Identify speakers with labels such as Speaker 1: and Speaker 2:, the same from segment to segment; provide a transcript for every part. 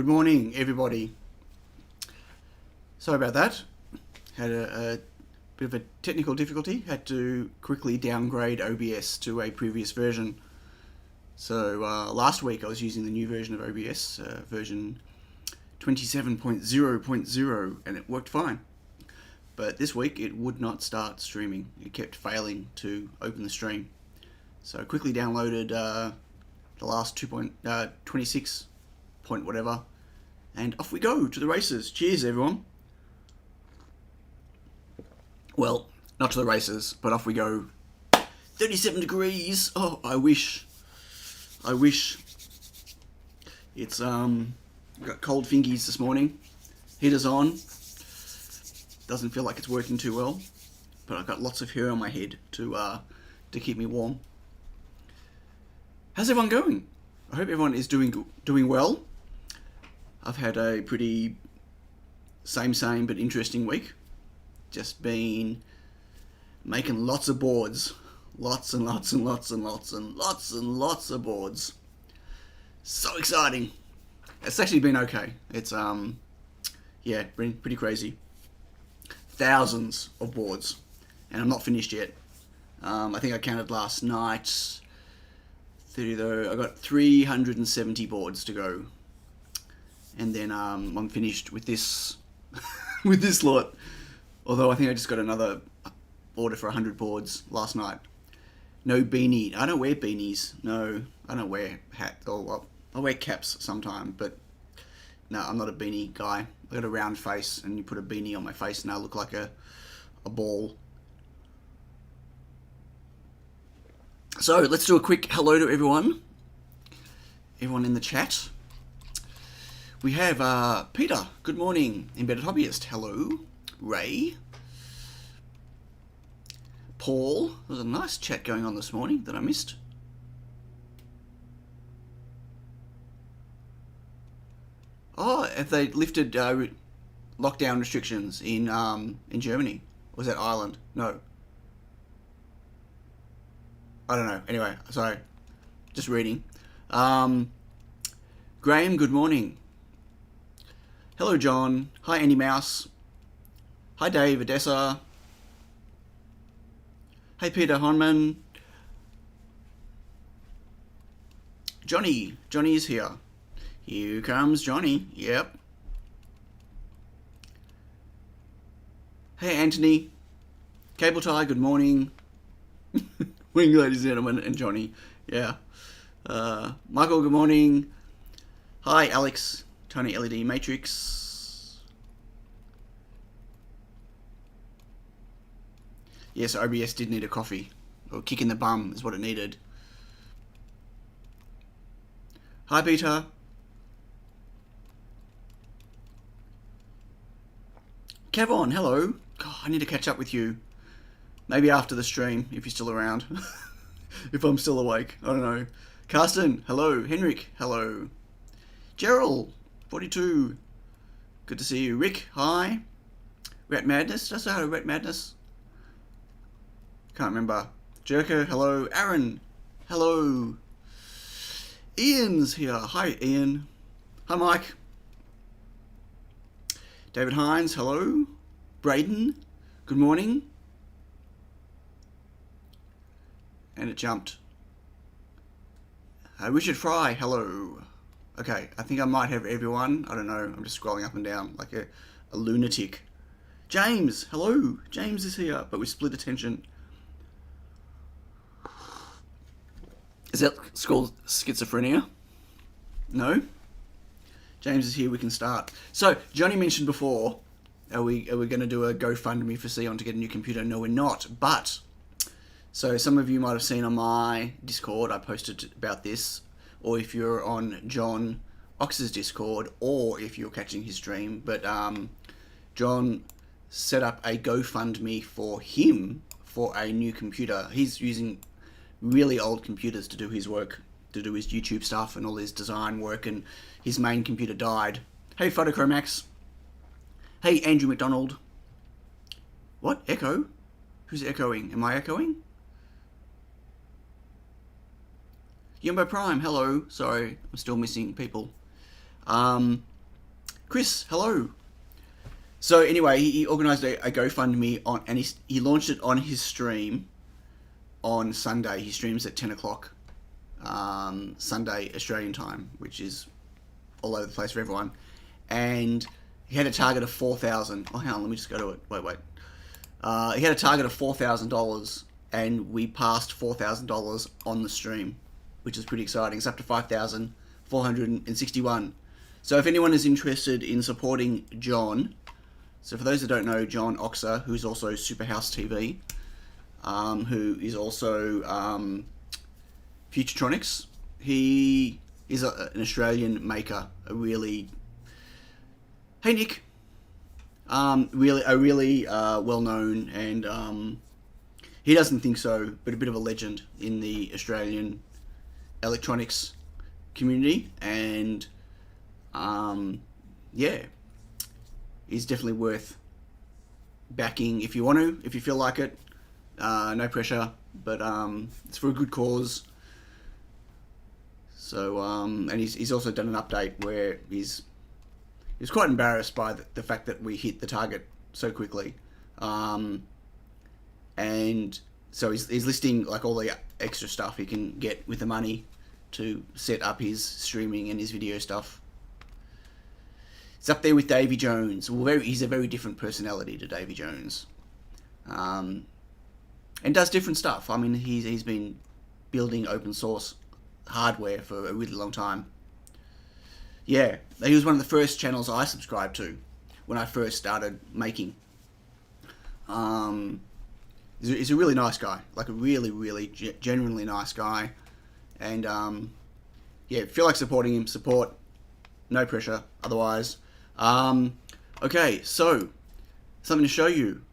Speaker 1: Good morning, everybody. Sorry about that. Had a bit of a technical difficulty. Had to quickly downgrade OBS to a previous version. So last week I was using the new version of OBS, version 27.0.0, and it worked fine. But this week it would not start streaming. It kept failing to open the stream. So I quickly downloaded the last 26 point whatever, and off we go to the races. Cheers, everyone. Well, not to the races, but off we go. 37 degrees. Oh, I wish. It's got cold fingies this morning. Heater's on. Doesn't feel like it's working too well, but I've got lots of hair on my head to keep me warm. How's everyone going? I hope everyone is doing well. I've had a pretty same but interesting week. Just been making lots of boards. Lots and lots of boards. So exciting. It's actually been okay. It's yeah, been pretty crazy. Thousands of boards, and I'm not finished yet. I think I counted last night. I got 370 boards to go, and then I'm finished with this with this lot. Although I think I just got another order for 100 boards last night. No beanie. I don't wear beanies. No, I don't wear hats. Oh, well, I wear caps sometime, but no, I'm not a beanie guy. I got a round face, and you put a beanie on my face, and I look like a ball. So let's do a quick hello to everyone. Everyone in the chat. We have Peter. Good morning, Embedded Hobbyist. Hello. Ray. Paul. There was a nice chat going on this morning that I missed. Oh, have they lifted lockdown restrictions in Germany? Or was that Ireland? No. I don't know. Anyway, sorry. Just reading. Graham, good morning. Hello, John. Hi, Andy Mouse. Hi, Dave Odessa. Hey, Peter Honman. Johnny. Johnny is here. Here comes Johnny. Yep. Hey, Anthony. Cable Tie, good morning. Morning, ladies and gentlemen, and Johnny. Yeah. Michael, good morning. Hi, Alex. Tiny LED Matrix. Yes, OBS did need a coffee. Or kick in the bum is what it needed. Hi, Peter. Kevon, hello. God, I need to catch up with you. Maybe after the stream, if you're still around. If I'm still awake. I don't know. Carsten, hello. Henrik, hello. Gerald, 42. Good to see you. Rick, hi. Rat Madness. Did I say hi to Rat Madness? Can't remember. Jerker, hello. Aaron, hello. Ian's here. Hi, Ian. Hi, Mike. David Hines, hello. Braden, good morning. And it jumped. Richard Fry, hello. Okay, I think I might have everyone. I don't know. I'm just scrolling up and down like a lunatic. James, hello. James is here, but with split attention. Is that called schizophrenia? No? James is here, we can start. So, Johnny mentioned before, are we going to do a GoFundMe for Sion to get a new computer? No, we're not. But, so some of you might have seen on my Discord, I posted about this, or if you're on John Ox's Discord, or if you're catching his stream, but John set up a GoFundMe for him for a new computer. He's using really old computers to do his work, to do his YouTube stuff and all his design work, and his main computer died. Hey, Photochromax. Hey, Andrew McDonald. What? Echo? Who's echoing? Am I echoing? Yumbo Prime, hello. Sorry, I'm still missing people. Chris, hello. So anyway, he organised a GoFundMe on, and he launched it on his stream on Sunday. He streams at 10 o'clock Sunday Australian time, which is all over the place for everyone. And he had a target of 4,000. Oh, hang on, let me just go to it. Wait. He had a target of $4,000, and we passed $4,000 on the stream, which is pretty exciting. It's up to 5,461. So if anyone is interested in supporting John, so for those that don't know, John Oxer, who's also Superhouse TV, who is also Futuretronics, he is an Australian maker, a really... Hey Nick! A really well-known, and he doesn't think so, but a bit of a legend in the Australian electronics community, and yeah, is definitely worth backing if you want to, if you feel like it. No pressure, but it's for a good cause. So and he's also done an update where he's quite embarrassed by the fact that we hit the target so quickly, and so he's listing like all the extra stuff he can get with the money to set up his streaming and his video stuff. It's up there with Davy Jones. Well, he's a very different personality to Davy Jones, and does different stuff. I mean, he's been building open source hardware for a really long time. Yeah, he was one of the first channels I subscribed to when I first started making. He's a really nice guy, like a really genuinely nice guy, and yeah, if you feel like supporting him, support. No pressure, otherwise. Okay, so something to show you.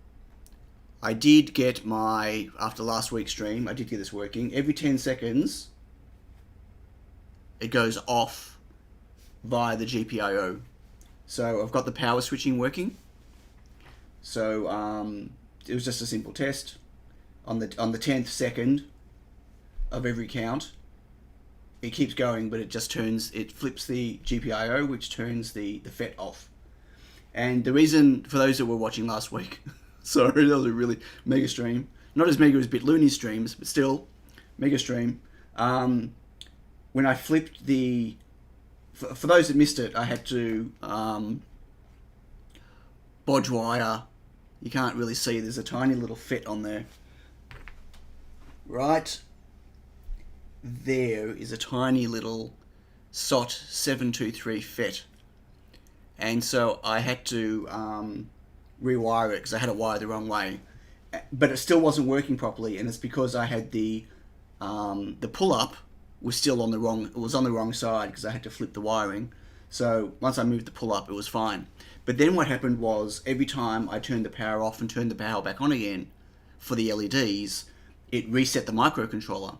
Speaker 1: I did get after last week's stream, I did get this working. Every 10 seconds, it goes off via the GPIO. So I've got the power switching working. So it was just a simple test. On the 10th second of every count, it keeps going, but it flips the GPIO, which turns the FET off. And the reason, for those that were watching last week, sorry, that was a really mega stream. Not as mega as BitLooney's streams, but still, mega stream. When I flipped for those that missed it, I had to bodge wire. You can't really see, there's a tiny little FET on there. Right there is a tiny little SOT 723 FET, and so I had to rewire it because I had it wired the wrong way, but it still wasn't working properly, and it's because I had the pull-up was still on the wrong side because I had to flip the wiring. So once I moved the pull-up, it was fine. But then what happened was, every time I turned the power off and turned the power back on again for the LEDs, it reset the microcontroller.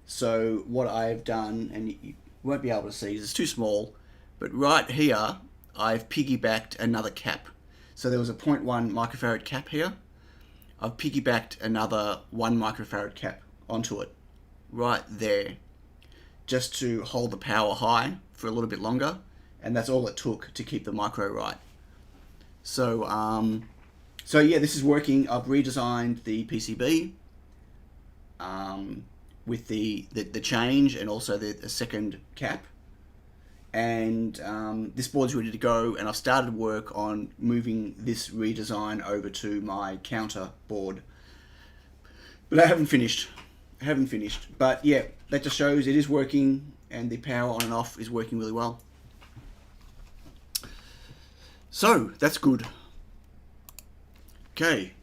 Speaker 1: So what I've done, and you won't be able to see, it's too small, but right here, I've piggybacked another cap. So there was a 0.1 microfarad cap here. I've piggybacked another 1 microfarad cap onto it, right there, just to hold the power high for a little bit longer, and that's all it took to keep the micro right. So, so yeah, this is working. I've redesigned the PCB with the change and also the second cap, and this board's ready to go, and I've started work on moving this redesign over to my counter board, but I haven't finished. But yeah, that just shows it is working, and the power on and off is working really well. So that's good. Okay,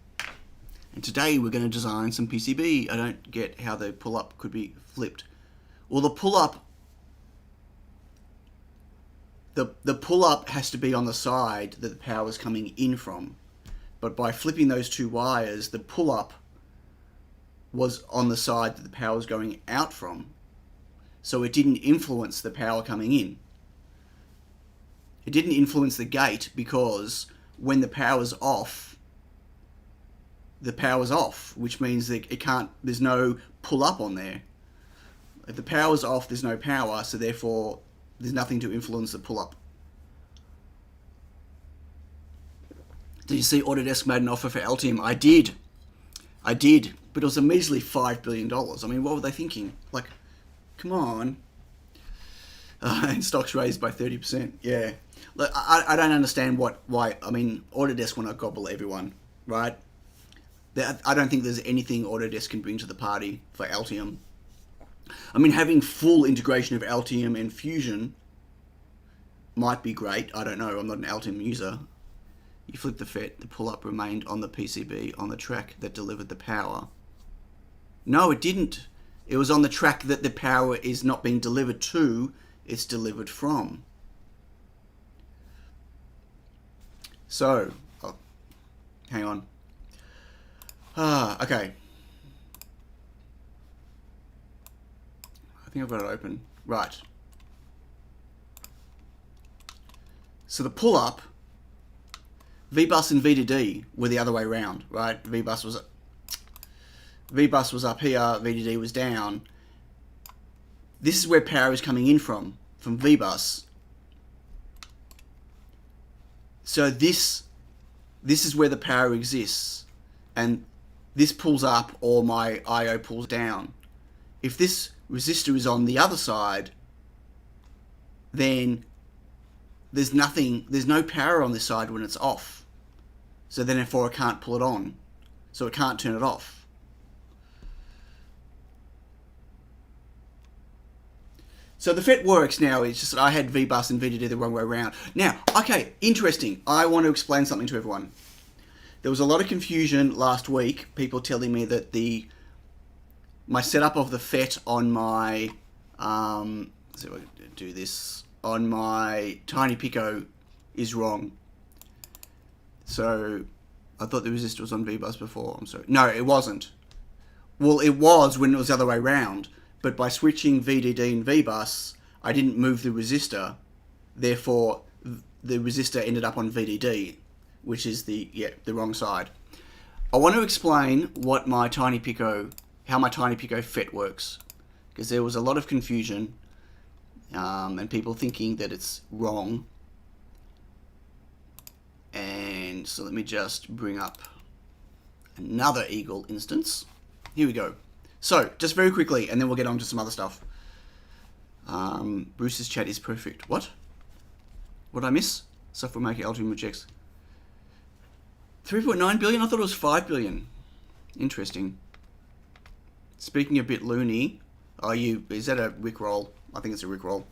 Speaker 1: and today we're going to design some PCB. I don't get how the pull-up could be flipped. Well, the pull-up has to be on the side that the power is coming in from, but by flipping those two wires, the pull-up was on the side that the power was going out from, so it didn't influence the power coming in. It didn't influence the gate, because when the power's off, the power's off, which means that there's no pull up on there. If the power's off, there's no power, so therefore there's nothing to influence the pull up. Did you see Autodesk made an offer for Altium? I did. But it was a measly $5 billion. I mean, what were they thinking? Like, come on. And stocks raised by 30%. Yeah. Look, I don't understand why. I mean, Autodesk want to gobble everyone, right? I don't think there's anything Autodesk can bring to the party for Altium. I mean, having full integration of Altium and Fusion might be great. I don't know. I'm not an Altium user. You flip the FET, the pull-up remained on the PCB on the track that delivered the power. No, it didn't. It was on the track that the power is not being delivered to, it's delivered from. So, hang on. Okay. I think I've got it open. Right. So the pull-up, VBus and VDD were the other way around, right? VBus was up here, VDD was down. This is where power is coming in from VBus. So this is where the power exists, and this pulls up or my I/O pulls down. If this resistor is on the other side, then there's no power on this side when it's off. So then therefore I can't pull it on. So it can't turn it off. So the FET works now. It's just that I had VBus and VDD the wrong way around. Now, okay, interesting. I want to explain something to everyone. There was a lot of confusion last week. People telling me that my setup of the FET on my let's see if I can do this on my TinyPICO is wrong. So I thought the resistor was on VBus before. I'm sorry. No, it wasn't. Well, it was when it was the other way around. But by switching VDD and VBus, I didn't move the resistor. Therefore, the resistor ended up on VDD, which is the wrong side. I want to explain how my TinyPICO FET works, because there was a lot of confusion and people thinking that it's wrong. And so let me just bring up another Eagle instance. Here we go. So, just very quickly, and then we'll get on to some other stuff. Bruce's chat is perfect. What? What did I miss? Software maker Altium rejects. 3.9 billion? I thought it was 5 billion. Interesting. Speaking a bit loony, is that a Rickroll? I think it's a Rickroll.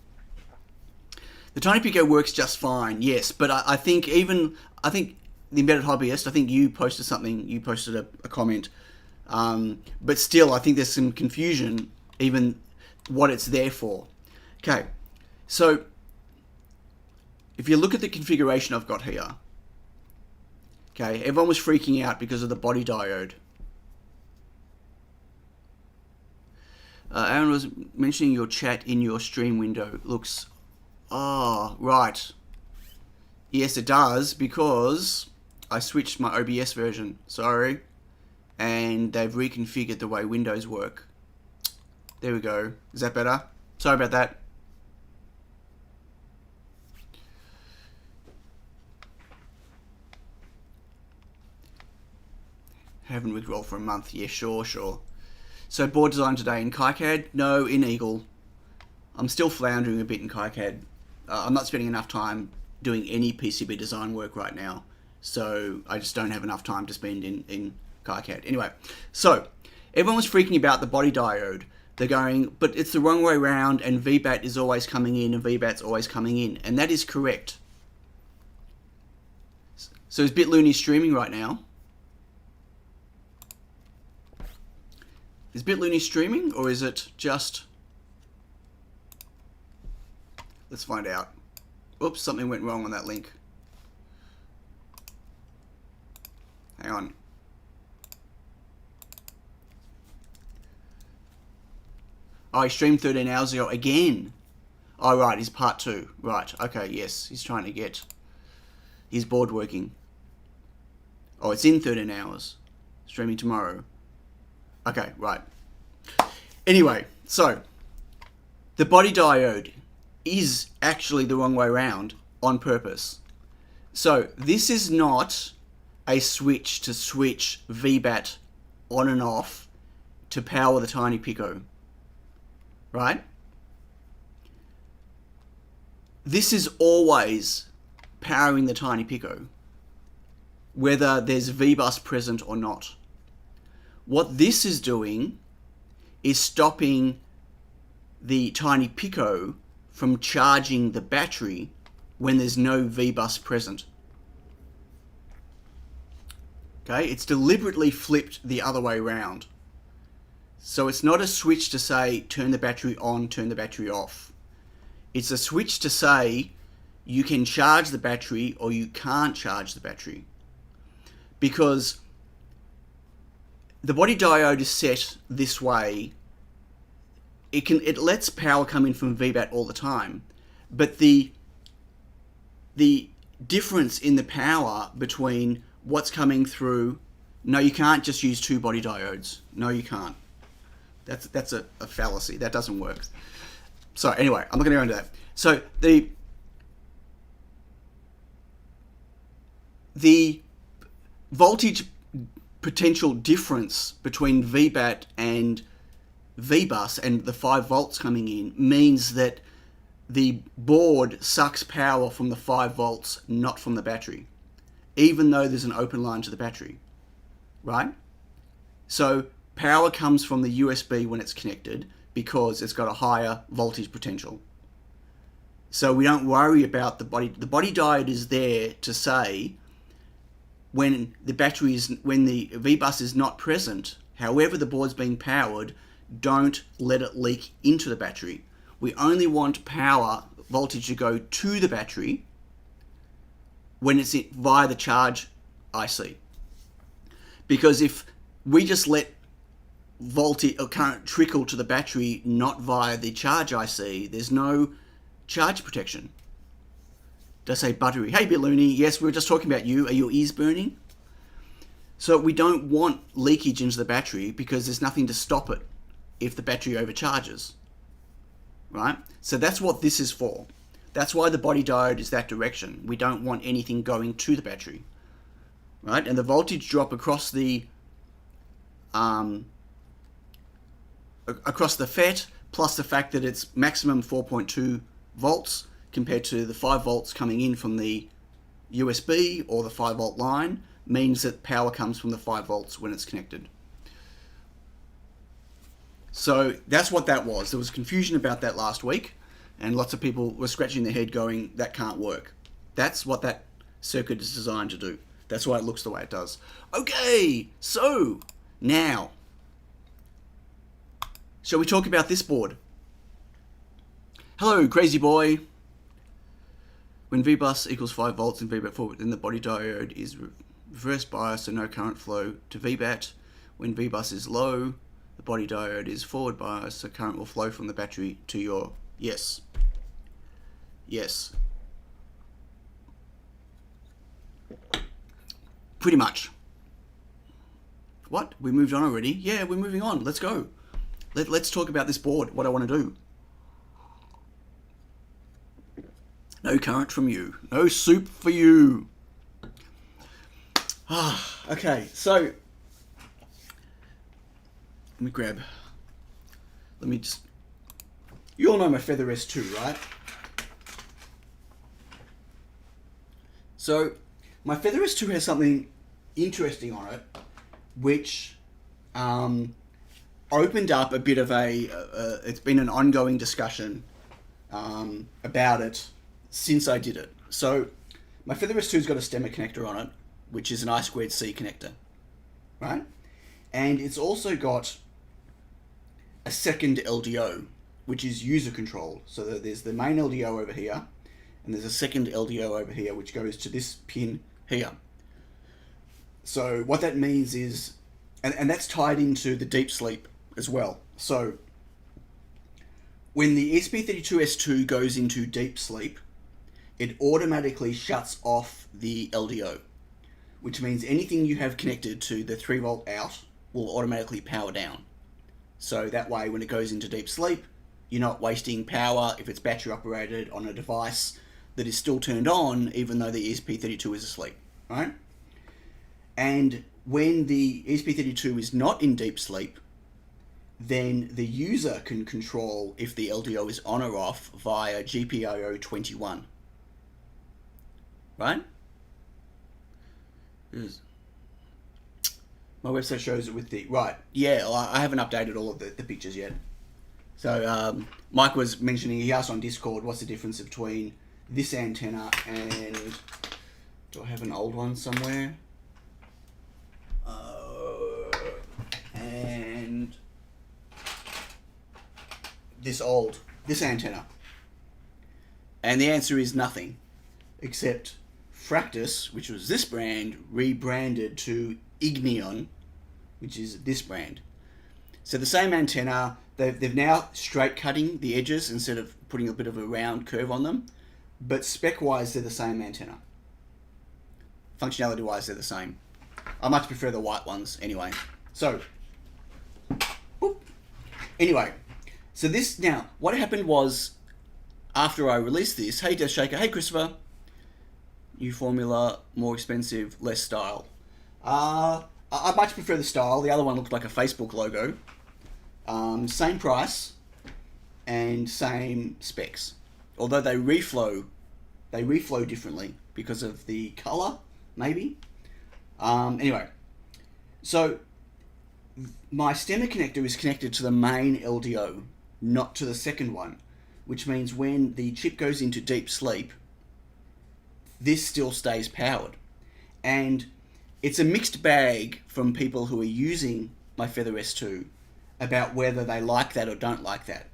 Speaker 1: The TinyPICO works just fine, yes, but I think the Embedded Hobbyist, I think you posted something, you posted a comment, but still I think there's some confusion, even what it's there for. Okay, so if you look at the configuration I've got here, okay, everyone was freaking out because of the body diode. Aaron was mentioning your chat in your stream window. Looks... Oh, right. Yes, it does, because I switched my OBS version. Sorry. And they've reconfigured the way Windows work. There we go. Is that better? Sorry about that. Haven't Rickrolled for a month. Yeah, sure. So board design today in KiCad? No, in Eagle. I'm still floundering a bit in KiCad. I'm not spending enough time doing any PCB design work right now. So I just don't have enough time to spend in KiCad. Anyway, so everyone was freaking about the body diode. They're going, but it's the wrong way around, and VBAT is always coming in, and VBAT's always coming in. And that is correct. So is BitLooney streaming right now? Is BitLooney streaming, or is it just... Let's find out. Oops, something went wrong on that link. Hang on. Oh, he streamed 13 hours ago again. Oh, right, he's part 2. Right, okay, yes. He's trying to get his board working. Oh, it's in 13 hours. Streaming tomorrow. Okay, right. Anyway, so the body diode is actually the wrong way around on purpose. So this is not a switch to switch VBAT on and off to power the TinyPICO, right? This is always powering the TinyPICO, whether there's VBus present or not. What this is doing is stopping the TinyPICO from charging the battery when there's no VBus present. Okay, it's deliberately flipped the other way around. So it's not a switch to say turn the battery on, turn the battery off. It's a switch to say you can charge the battery or you can't charge the battery. Because the body diode is set this way. It lets power come in from VBAT all the time, but the difference in the power between what's coming through, no, you can't just use two body diodes. No, you can't. That's a fallacy. That doesn't work. So anyway, I'm not going to go into that. So the voltage potential difference between VBAT and VBus and the 5 volts coming in means that the board sucks power from the 5 volts, not from the battery, even though there's an open line to the battery, right? So power comes from the USB when it's connected because it's got a higher voltage potential. So we don't worry about the body. The body diode is there to say when the VBus is not present, however the board's being powered, don't let it leak into the battery. We only want power voltage to go to the battery when it's via the charge IC. Because if we just let voltage or current trickle to the battery not via the charge IC, there's no charge protection. Did I say buttery? Hey, Balloony. Yes, we were just talking about you. Are your ears burning? So we don't want leakage into the battery because there's nothing to stop it if the battery overcharges, right? So that's what this is for. That's why the body diode is that direction. We don't want anything going to the battery, right? And the voltage drop across the FET, plus the fact that it's maximum 4.2 volts compared to the 5 volts coming in from the USB or the 5 volt line, means that power comes from the 5 volts when it's connected. So that's what that was. There was confusion about that last week, and lots of people were scratching their head going, that can't work. That's what that circuit is designed to do. That's why it looks the way it does. Okay, so now, shall we talk about this board? Hello, crazy boy. When VBus equals 5 volts and VBAT forward, then the body diode is reverse bias, so no current flow to VBAT. When VBus is low, the body diode is forward bias, so current will flow from the battery to your... Yes. Yes. Pretty much. What? We moved on already? Yeah, we're moving on. Let's go. Let's talk about this board, what I want to do. No current from you. No soup for you. Okay, so... Let me just... You all know my Feather S2, right? So, my Feather S2 has something interesting on it, which opened up a bit of it's been an ongoing discussion about it since I did it. So, my Feather S2's got a stemmer connector on it, which is an I2C connector, right? And it's also got a second LDO, which is user controlled. So there's the main LDO over here, and there's a second LDO over here, which goes to this pin here. So what that means is, and that's tied into the deep sleep as well. So when the ESP32S2 goes into deep sleep, it automatically shuts off the LDO, which means anything you have connected to the 3 volt out will automatically power down. So that way, when it goes into deep sleep, you're not wasting power if it's battery operated on a device that is still turned on, even though the ESP32 is asleep, right? And when the ESP32 is not in deep sleep, then the user can control if the LDO is on or off via GPIO 21. Right? My website shows it with the... Right, yeah, I haven't updated all of the pictures yet. So, Mike was mentioning, he asked on Discord, what's the difference between this antenna and... Do I have an old one somewhere? And... this antenna. And the answer is nothing, except Fractus, which was this brand, rebranded to Ignion, which is this brand. So the same antenna, they've now straight cutting the edges instead of putting a bit of a round curve on them, but spec-wise they're the same antenna. Functionality-wise they're the same. I much prefer the white ones anyway. So, boop. Anyway, so this, now, what happened was, after I released this, hey Death Shaker, hey Christopher, new formula, more expensive, less style. I much prefer the style. The other one looked like a Facebook logo. Same price and same specs. Although they reflow differently because of the color, maybe. Anyway, so my stemmer connector is connected to the main LDO, not to the second one, which means when the chip goes into deep sleep, this still stays powered. And it's a mixed bag from people who are using my Feather S2 about whether they like that or don't like that.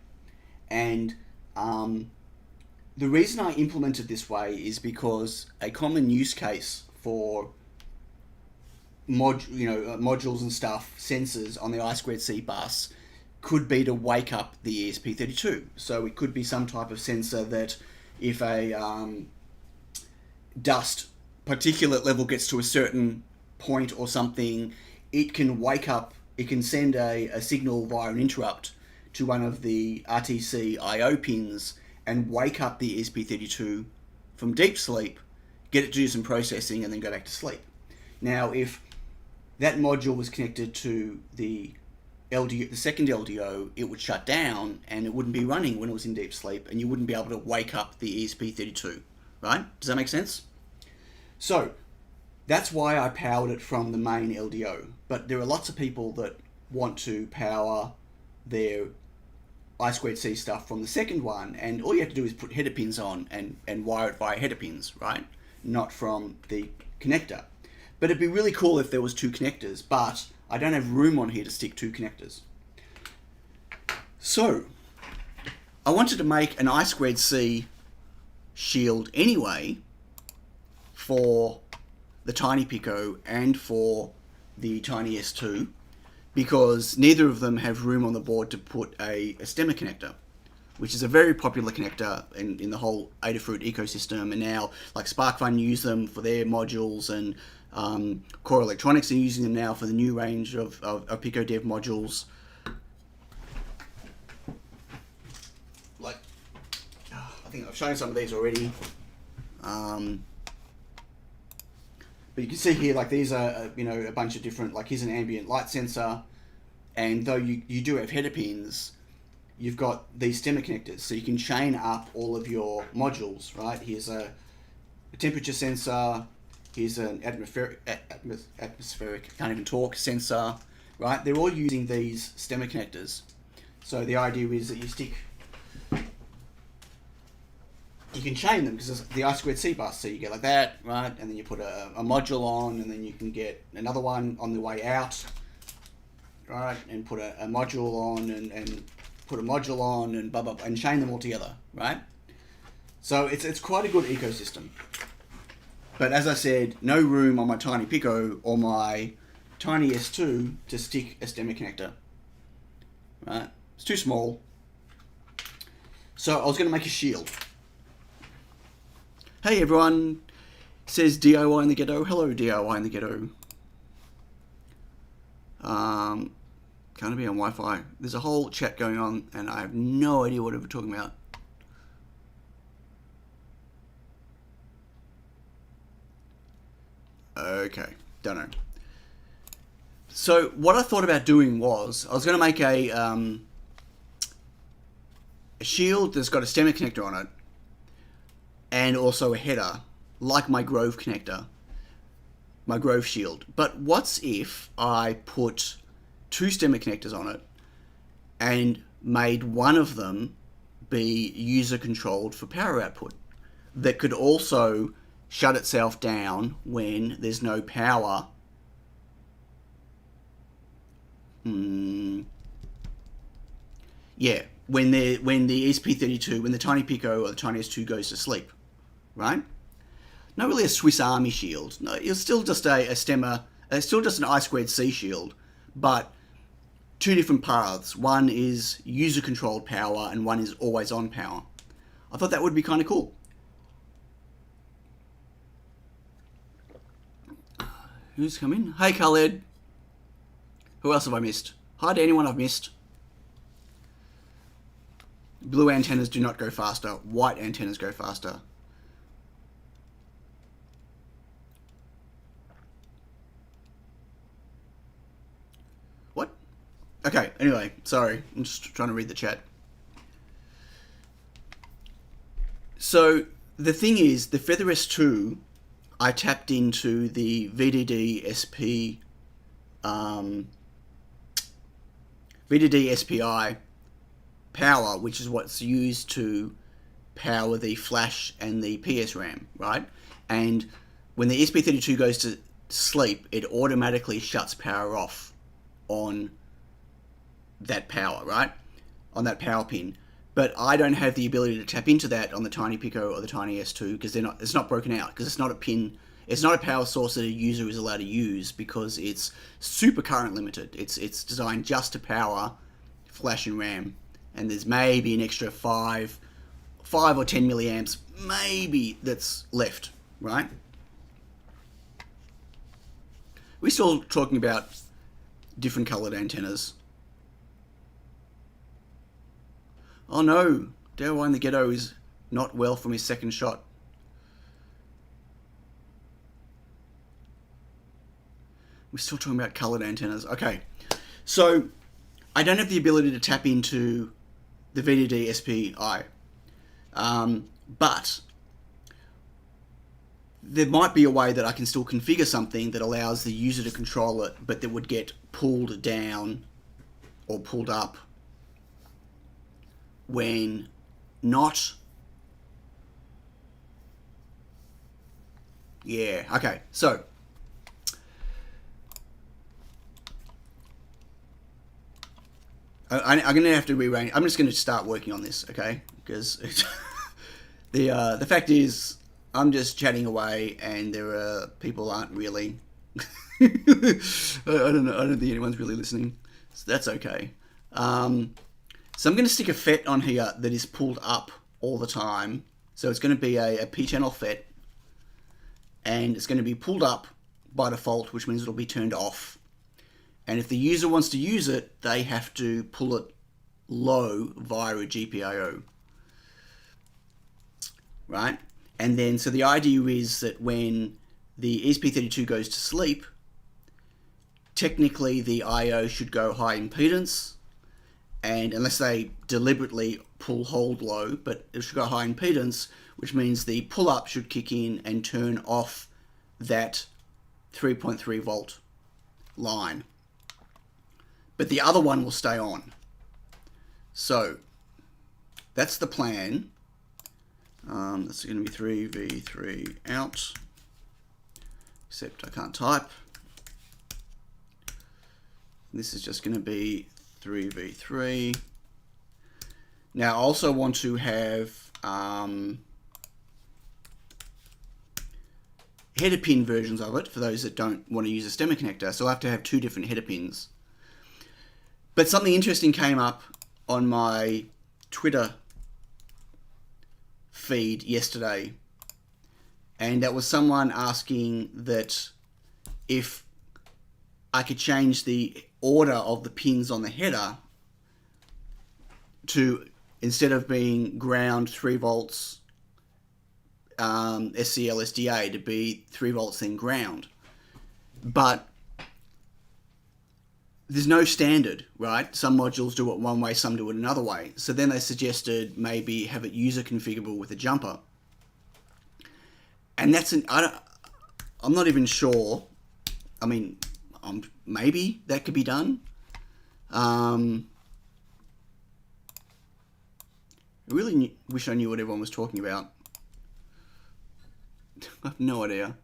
Speaker 1: And the reason I implemented this way is because a common use case for modules and stuff, sensors on the I2C bus, could be to wake up the ESP32. So it could be some type of sensor that if a dust particulate level gets to a certain point or something, it can wake up, it can send a signal via an interrupt to one of the RTC I/O pins and wake up the ESP32 from deep sleep, get it to do some processing and then go back to sleep. Now, if that module was connected to the LDO, the second LDO, it would shut down and it wouldn't be running when it was in deep sleep, and you wouldn't be able to wake up the ESP32, right? Does that make sense? So that's why I powered it from the main LDO. But there are lots of people that want to power their I2C stuff from the second one, and all you have to do is put header pins on and wire it via header pins, right? Not from the connector. But it'd be really cool if there was two connectors, but I don't have room on here to stick two connectors. So I wanted to make an I2C shield anyway for the TinyPICO and for the TinyS2, because neither of them have room on the board to put a stemmer connector, which is a very popular connector in the whole Adafruit ecosystem. And now, like SparkFun use them for their modules, and Core Electronics are using them now for the new range of PicoDev modules. Like, I think I've shown some of these already. But you can see here, like, these are, a bunch of different, like, here's an ambient light sensor, and though you do have header pins, you've got these stemmer connectors, so you can chain up all of your modules, right? Here's a temperature sensor, here's an atmospheric, can't even talk, sensor, right? They're all using these stemmer connectors. So the idea is that you can chain them, because the I2C bus, so you get like that, right? And then you put a module on, and then you can get another one on the way out, right? And put a module on, and put a module on, and blah, blah, blah, and chain them all together, right? So it's quite a good ecosystem. But as I said, no room on my TinyPICO or my TinyS2 to stick a stemmer connector, right? It's too small. So I was going to make a shield. Hey everyone, says DIY in the ghetto. Hello DIY in the ghetto. Can't be on Wi-Fi. There's a whole chat going on and I have no idea what we're talking about. Okay, don't know. So what I thought about doing was I was going to make a shield that's got a stemmer connector on it and also a header, like my Grove connector, my Grove shield. But what's if I put two stemmer connectors on it and made one of them be user controlled for power output that could also shut itself down when there's no power. Yeah, when the ESP32, when the TinyPICO or the TinyS2 goes to sleep, right? Not really a Swiss Army shield. No, it's still just a stemmer. It's still just an I2C shield, but two different paths. One is user controlled power, and one is always on power. I thought that would be kind of cool. Who's coming? Hey, Khaled. Who else have I missed? Hi to anyone I've missed. Blue antennas do not go faster. White antennas go faster. What? Okay, anyway, sorry. I'm just trying to read the chat. So, the thing is, the Feather S2, I tapped into the VDD SP, VDD SPI power, which is what's used to power the flash and the PS RAM, right? And when the ESP32 goes to sleep, it automatically shuts power off on that power, right? On that power pin. But I don't have the ability to tap into that on the TinyPICO or the TinyS2 because it's not broken out, because it's not a pin, it's not a power source that a user is allowed to use because it's super current limited. It's designed just to power flash and RAM, and there's maybe an extra 5 or 10 milliamps maybe that's left, right? We're still talking about different colored antennas. Oh no, Dale in the Ghetto is not well from his second shot. We're still talking about colored antennas. Okay, so I don't have the ability to tap into the VDD SPI, but there might be a way that I can still configure something that allows the user to control it, but that would get pulled down or pulled up when not. Yeah, okay, so I'm going to have to rearrange. I'm just going to start working on this, okay? Because the fact is, I'm just chatting away, and there are people aren't really. I don't know. I don't think anyone's really listening. So that's okay. So I'm going to stick a FET on here that is pulled up all the time. So it's going to be a P-channel FET, and it's going to be pulled up by default, which means it'll be turned off. And if the user wants to use it, they have to pull it low via a GPIO, right? And then, so the idea is that when the ESP32 goes to sleep, technically the I/O should go high impedance, and unless they deliberately hold low, but it should go high impedance, which means the pull-up should kick in and turn off that 3.3 volt line. But the other one will stay on. So that's the plan. That's going to be 3v3 out, except I can't type. This is just going to be 3v3. Now I also want to have header pin versions of it for those that don't want to use a stemmer connector. So I'll have to have two different header pins. But something interesting came up on my Twitter feed yesterday, and that was someone asking that if I could change the order of the pins on the header to, instead of being ground 3 volts SCL SDA, to be 3 volts then ground. But there's no standard, right? Some modules do it one way, some do it another way. So then they suggested maybe have it user configurable with a jumper. And that's I'm not even sure. I mean, maybe that could be done. I really wish I knew what everyone was talking about. I have no idea.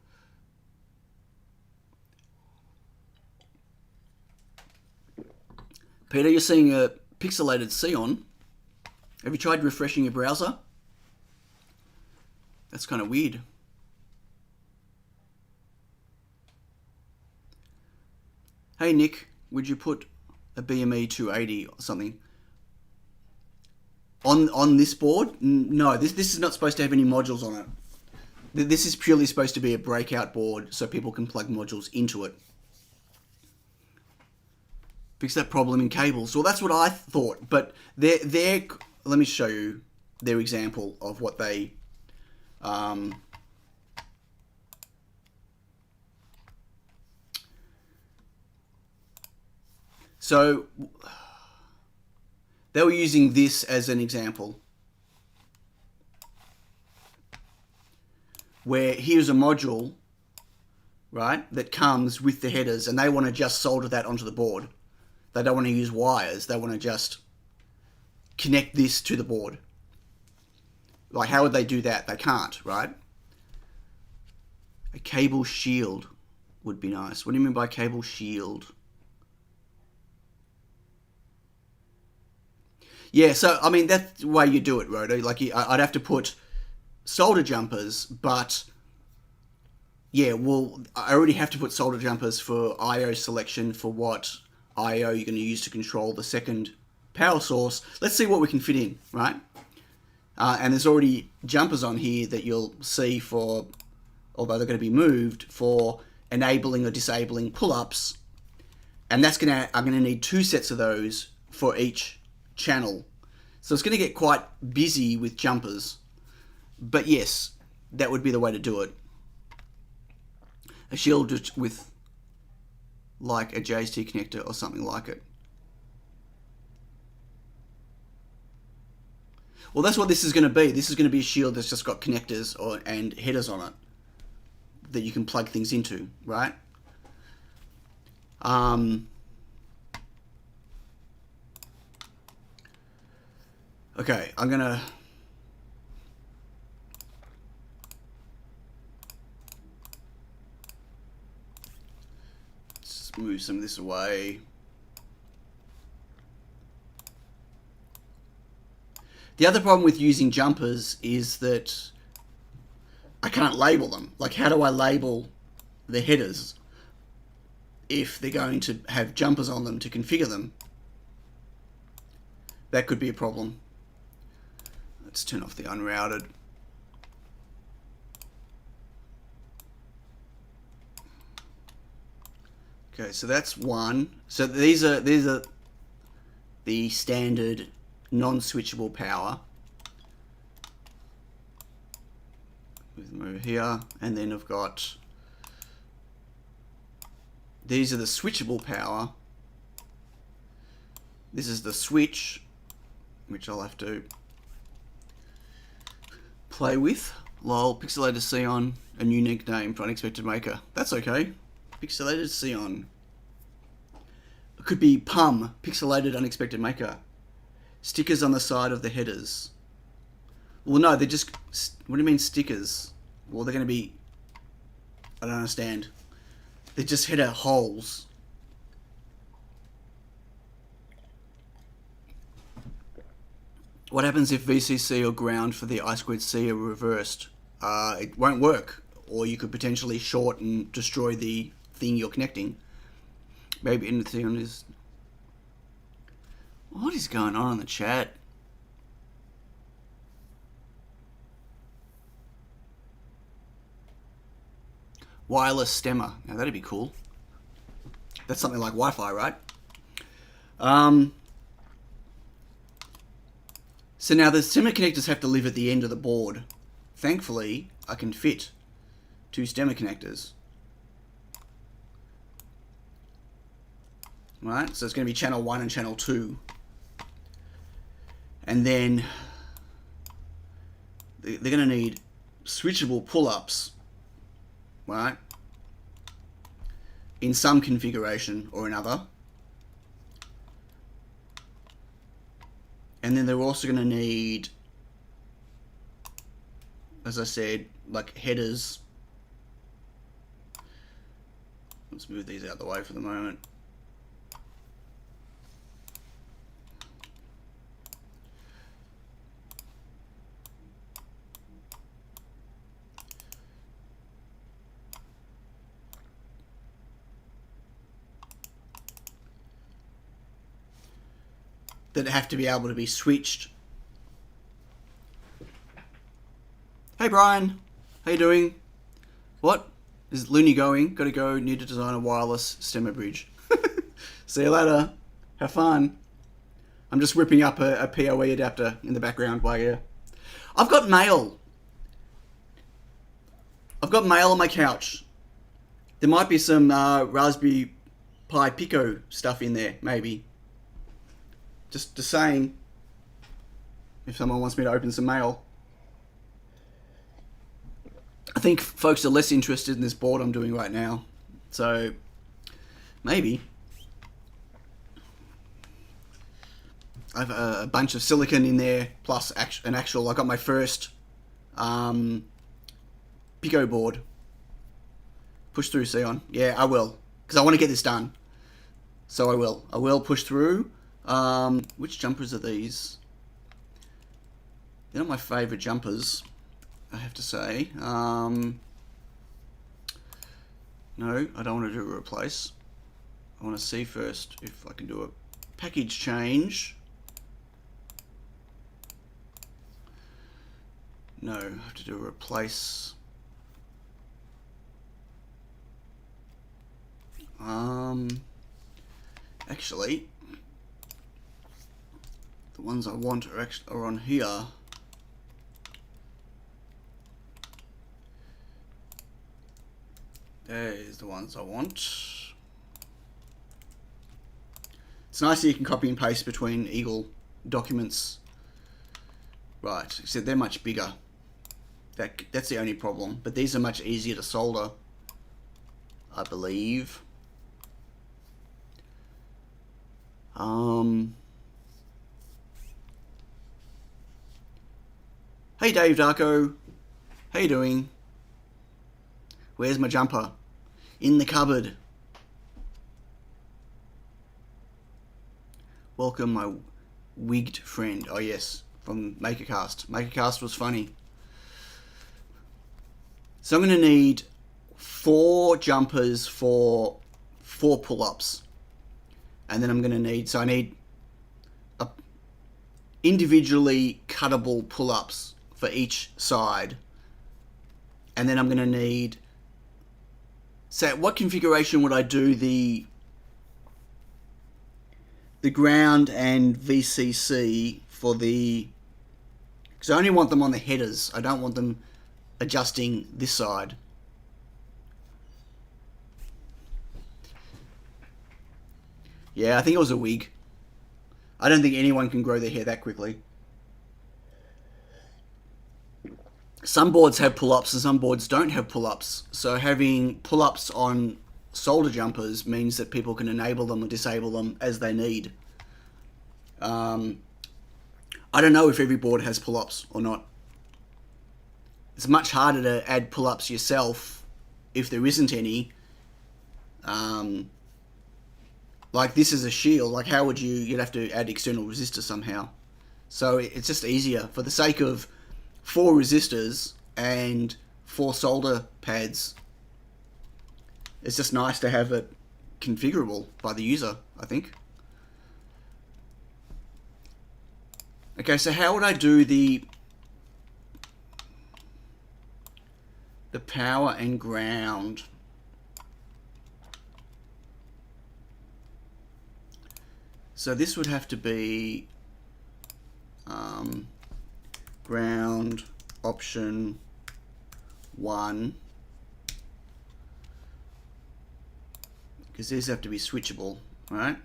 Speaker 1: Peter, you're seeing a pixelated Xeon. Have you tried refreshing your browser? That's kind of weird. Hey Nick, would you put a BME 280 or something on this board? No, this is not supposed to have any modules on it. This is purely supposed to be a breakout board so people can plug modules into it. Fix that problem in cables. Well, that's what I thought, but let me show you their example of what they so they were using this as an example where here's a module, right, that comes with the headers, and they want to just solder that onto the board. They don't want to use wires. They want to just connect this to the board. Like, how would they do that? They can't, right? A cable shield would be nice. What do you mean by cable shield? Yeah, so, I mean, that's the way you do it, Rhoda. Like, I'd have to put solder jumpers, but yeah, well, I already have to put solder jumpers for I/O selection for what I/O you're going to use to control the second power source. Let's see what we can fit in, right? And there's already jumpers on here that you'll see for, although they're going to be moved, for enabling or disabling pull-ups. And I'm going to need 2 sets of those for each channel. So it's going to get quite busy with jumpers. But yes, that would be the way to do it. A shield just with like a JST connector or something like it. Well, that's what this is going to be. This is going to be a shield that's just got connectors and headers on it that you can plug things into, right? Okay, I'm going to move some of this away. The other problem with using jumpers is that I can't label them. Like, how do I label the headers if they're going to have jumpers on them to configure them? That could be a problem. Let's turn off the unrouted. Okay, so that's one. So these are the standard non-switchable power. Move them over here, and then I've got these are the switchable power. This is the switch, which I'll have to play with. Lol, pixelated Xeon, a new nickname for unexpected maker. That's okay. Pixelated Xeon. It could be PUM, pixelated unexpected maker. Stickers on the side of the headers. Well, no, they're just... What do you mean stickers? Well, they're going to be... I don't understand. They're just header holes. What happens if VCC or ground for the I2C are reversed? It won't work. Or you could potentially short and destroy the thing you're connecting. Maybe anything is... What is going on in the chat? Wireless stemmer. Now that'd be cool. That's something like Wi-Fi, right? So now the stemmer connectors have to live at the end of the board. Thankfully, I can fit 2 stemmer connectors. right? So it's going to be channel 1 and channel 2. And then they're going to need switchable pull-ups, right? In some configuration or another. And then they're also going to need, as I said, like headers. Let's move these out of the way for the moment. That have to be able to be switched. Hey Brian, how you doing? What? Is Looney going? Gotta go, need to design a wireless stemmer bridge. See you later. Have fun. I'm just whipping up a PoE adapter in the background while you're... I've got mail. I've got mail on my couch. There might be some Raspberry Pi Pico stuff in there, maybe. Just saying, if someone wants me to open some mail. I think folks are less interested in this board I'm doing right now. So, maybe. I have a bunch of silicon in there, plus an actual... I got my first Pico board. Push through, Sion. Yeah, I will. Because I want to get this done. So I will. I will push through. Which jumpers are these? They're not my favourite jumpers, I have to say. No, I don't want to do a replace. I want to see first if I can do a package change. No, I have to do a replace. Actually, the ones I want are on here. There's the ones I want. It's nice that you can copy and paste between Eagle documents. Right, except they're much bigger. That's the only problem. But these are much easier to solder, I believe. Hey Dave Darko, how you doing? Where's my jumper? In the cupboard. Welcome my wigged friend. Oh yes, from MakerCast. MakerCast was funny. So I'm going to need 4 jumpers for 4 pull-ups. And then I'm going to need, so I need individually cuttable pull-ups for each side. And then I'm going to need, so what configuration would I do the ground and VCC for the, because I only want them on the headers. I don't want them adjusting this side. Yeah, I think it was a wig. I don't think anyone can grow their hair that quickly. Some boards have pull-ups and some boards don't have pull-ups. So having pull-ups on solder jumpers means that people can enable them or disable them as they need. I don't know if every board has pull-ups or not. It's much harder to add pull-ups yourself if there isn't any. Like this is a shield, like how would you'd have to add external resistors somehow. So it's just easier for the sake of 4 resistors and 4 solder pads. It's just nice to have it configurable by the user, I think. Okay, so how would I do the power and ground? So this would have to be ground option 1, because these have to be switchable, right?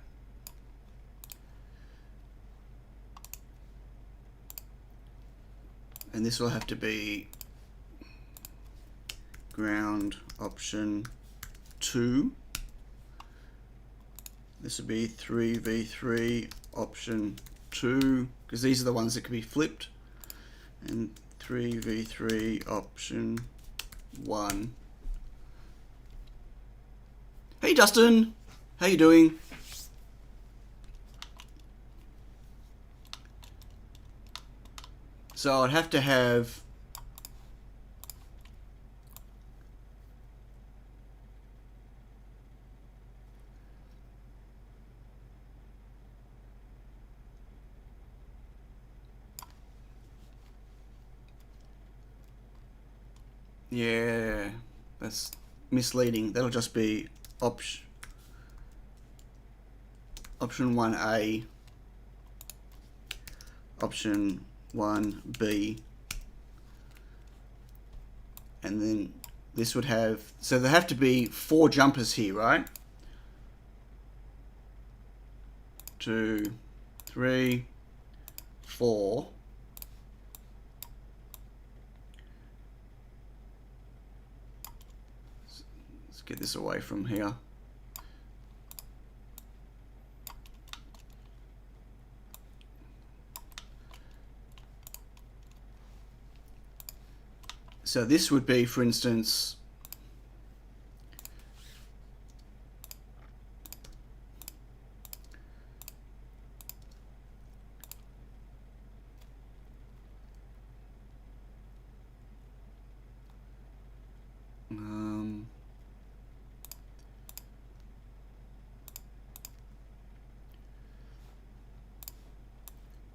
Speaker 1: And this will have to be ground option 2. This would be 3v3 option 2, because these are the ones that can be flipped. And 3v3 option 1. Hey Dustin, how you doing? So I'd have to have yeah, that's misleading. That'll just be option 1A, option 1B, and then this would have, so there have to be 4 jumpers here, right? 2, 3, 4. Let's get this away from here. So this would be, for instance,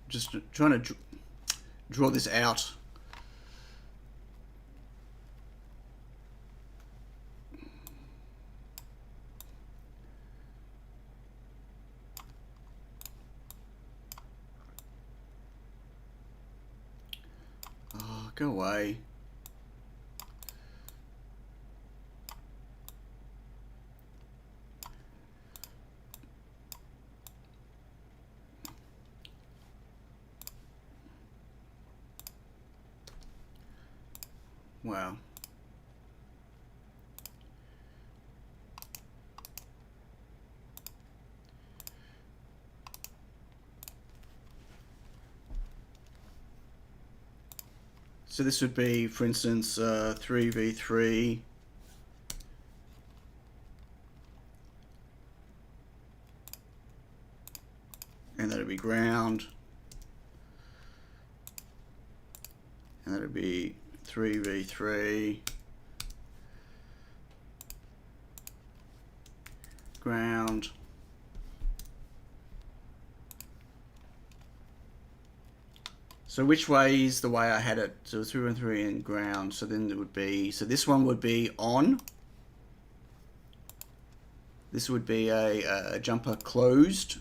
Speaker 1: just trying to draw this out. Oh, go away. Wow. So this would be, for instance, 3v3 and that'd be ground, and that'd be 3v3 ground, so which way is the way I had it? So 3v3 and ground, so then it would be, so this one would be on, this would be a jumper closed.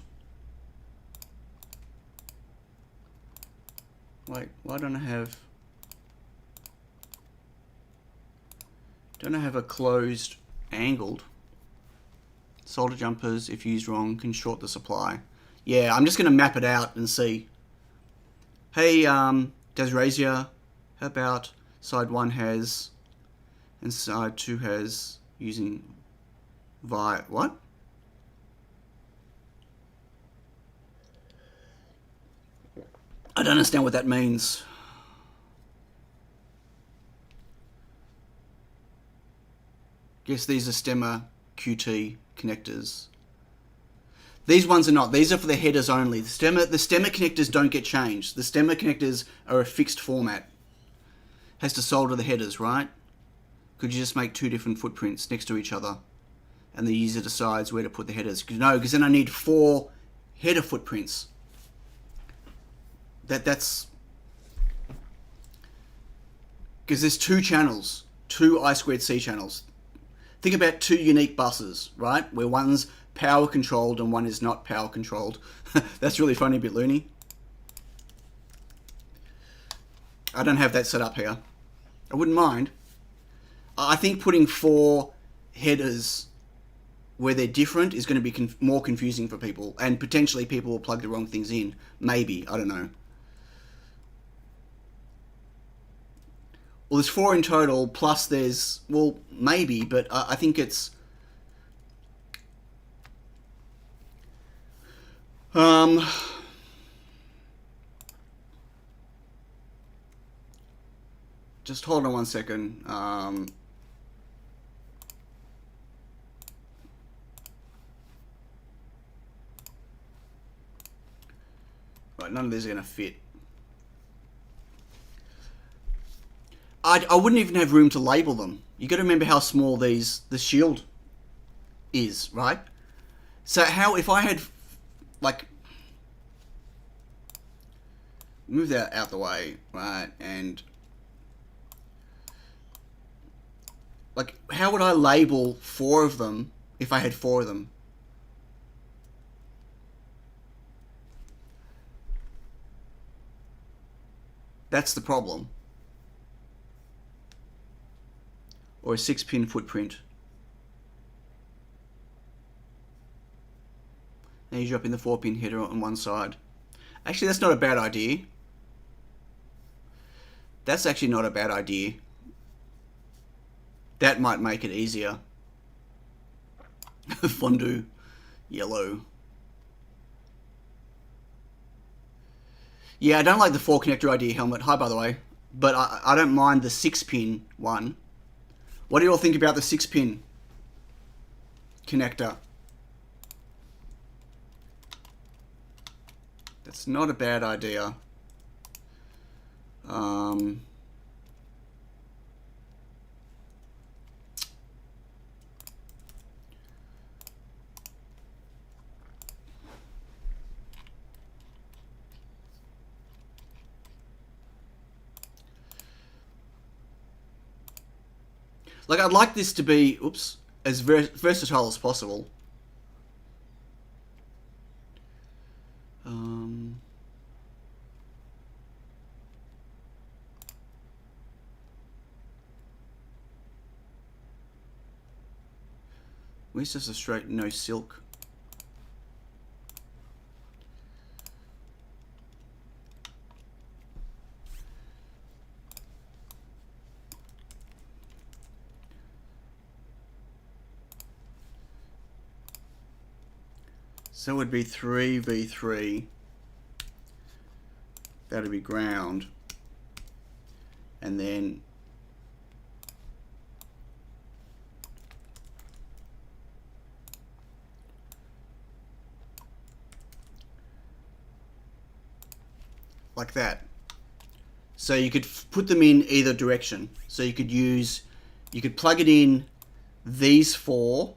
Speaker 1: Wait, why don't I have a closed angled? Solder jumpers, if used wrong, can short the supply. Yeah, I'm just going to map it out and see. Hey, Desrazia, how about side 1 has and side 2 has using via what? I don't understand what that means. Guess these are stemmer QT connectors. These ones are not. These are for the headers only. The stemmer connectors don't get changed. The stemmer connectors are a fixed format. Has to solder the headers, right? Could you just make 2 different footprints next to each other and the user decides where to put the headers? No, because then I need 4 header footprints. That's because there's 2 channels, 2 I2C channels. Think about 2 unique buses, right? Where one's power controlled and one is not power controlled. That's really funny, a bit loony. I don't have that set up here. I wouldn't mind. I think putting 4 headers where they're different is going to be more confusing for people, and potentially people will plug the wrong things in. Maybe, I don't know. Well, there's 4 in total, plus there's, well, maybe, but I think it's... Just hold on one second. Right, none of these are going to fit. I wouldn't even have room to label them. You got to remember how small the shield is, right? So how, if I had, like, move that out the way, right, and, like, how would I label 4 of them if I had 4 of them? That's the problem. Or a 6-pin footprint. Now you drop in the 4-pin header on one side. Actually, that's not a bad idea. That's actually not a bad idea. That might make it easier. Fondue. Yellow. Yeah, I don't like the 4 connector idea helmet. Hi, by the way. But I don't mind the 6-pin one. What do you all think about the 6-pin connector? That's not a bad idea. Like, I'd like this to be, oops, as versatile as possible. Where's just a straight no silk? So it would be 3v3. That'd be ground. And then like that. So you could put them in either direction. So you could plug it in these 4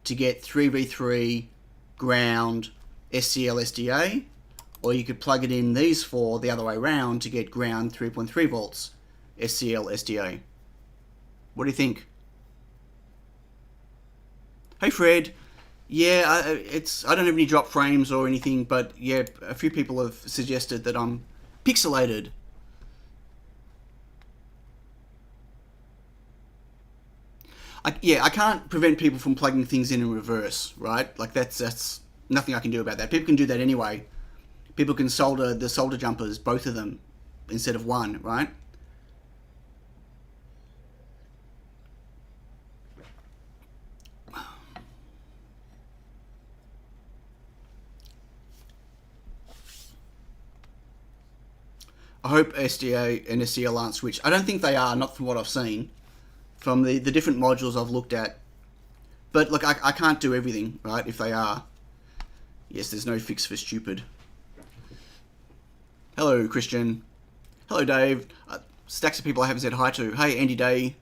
Speaker 1: to get 3v3 ground SCL SDA, or you could plug it in these 4 the other way around to get ground 3.3 volts SCL SDA. What do you think? Hey Fred. Yeah, I don't have any drop frames or anything, but yeah, a few people have suggested that I'm pixelated. I can't prevent people from plugging things in reverse, right? Like that's nothing I can do about that. People can do that anyway. People can solder the solder jumpers, both of them, instead of one, right? I hope SDA and SCL aren't switched. I don't think they are, not from what I've seen. From the different modules I've looked at. But look, I can't do everything, right, if they are. Yes, there's no fix for stupid. Hello, Christian. Hello, Dave. Stacks of people I haven't said hi to. Hey, Andy Day.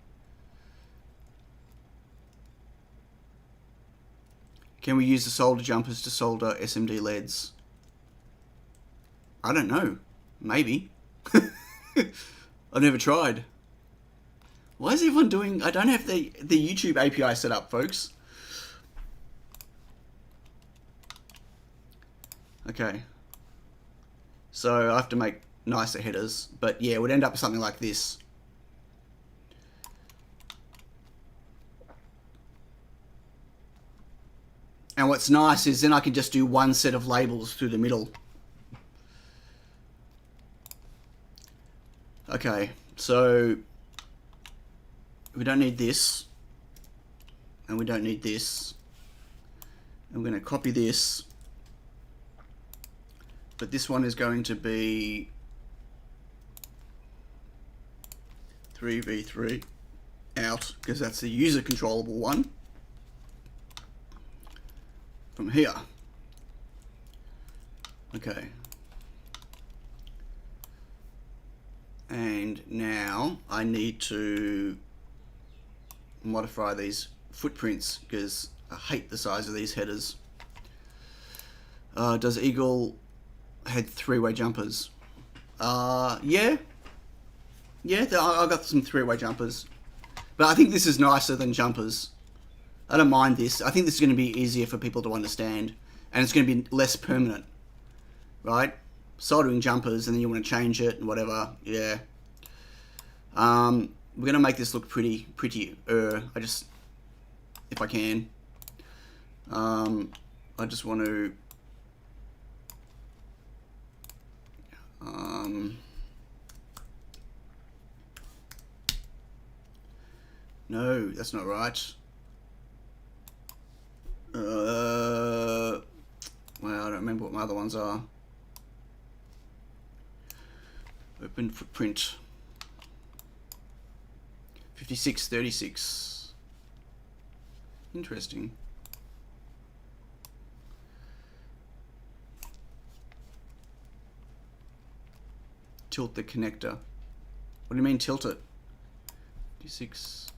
Speaker 1: Can we use the solder jumpers to solder SMD LEDs? I don't know. Maybe. I've never tried. Why is everyone doing... I don't have the YouTube API set up, folks. Okay. So I have to make nicer headers. But yeah, it would end up with something like this. And what's nice is then I can just do one set of labels through the middle. Okay, so we don't need this, and we don't need this. I'm going to copy this, but this one is going to be 3v3 out, because that's the user controllable one from here. Okay. And now I need to modify these footprints because I hate the size of these headers. Does Eagle had three-way jumpers? Yeah. Yeah, I got some three-way jumpers. But I think this is nicer than jumpers. I don't mind this. I think this is going to be easier for people to understand. And it's going to be less permanent. Right? Soldering jumpers and then you want to change it and whatever. Yeah. We're going to make this look prettier. I just... If I can. I just want to... no, that's not right. Well, I don't remember what my other ones are. Open footprint. 5636. Interesting. Tilt the connector. What do you mean tilt it? 56.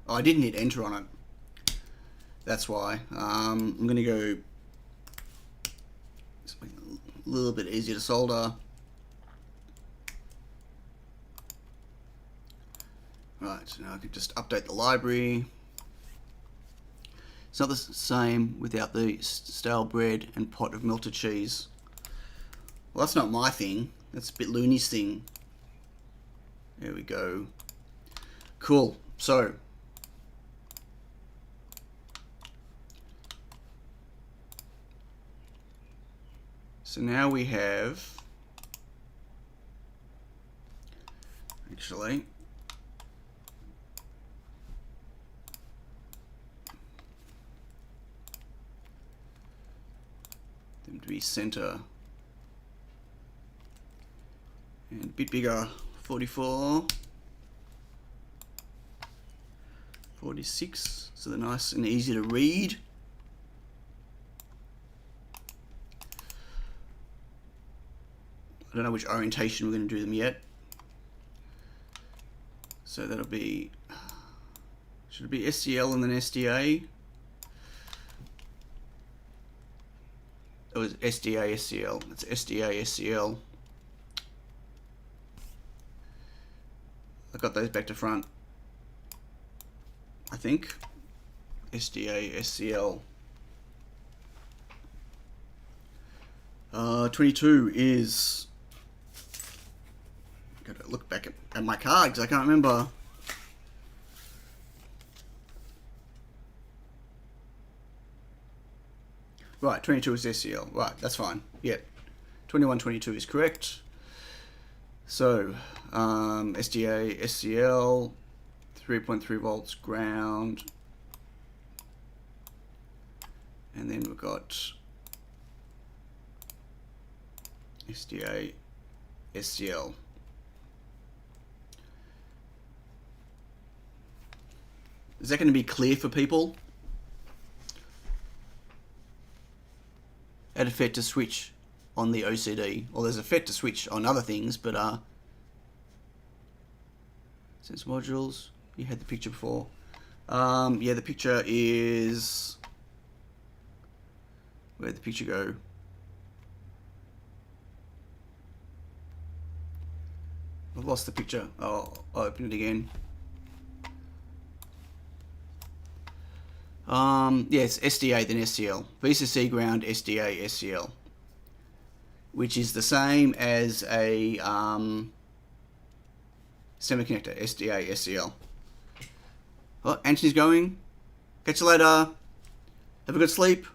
Speaker 1: Oh, I didn't hit enter on it. That's why. I'm going to go something a little bit easier to solder. Right, now I can just update the library. It's not the same without the stale bread and pot of melted cheese. Well, that's not my thing. That's a bit Looney's thing. There we go. Cool. So now we have, actually, them to be center and a bit bigger. 44, 46, so they're nice and easy to read. I don't know which orientation we're going to do them yet. So that'll be, should it be SCL and then SDA? It was SDA, SCL. It's SDA, SCL. I got those back to front, I think. SDA, SCL. 22 is... Gotta look back at my card because I can't remember. Right, 22 is SCL. Right, that's fine. Yeah. 21, 22 is correct. So, SDA, SCL, 3.3 volts ground. And then we've got SDA, SCL. Is that going to be clear for people? Add a FET to switch on the OCD. Well, there's a FET to switch on other things, but sense modules. You had the picture before. Yeah, the picture is... Where'd the picture go? I've lost the picture. I'll open it again. Yeah, it's SDA then SCL. VCC ground, SDA, SCL. Which is the same as a semiconductor, SDA, SCL. Oh, Anthony's going. Catch you later. Have a good sleep.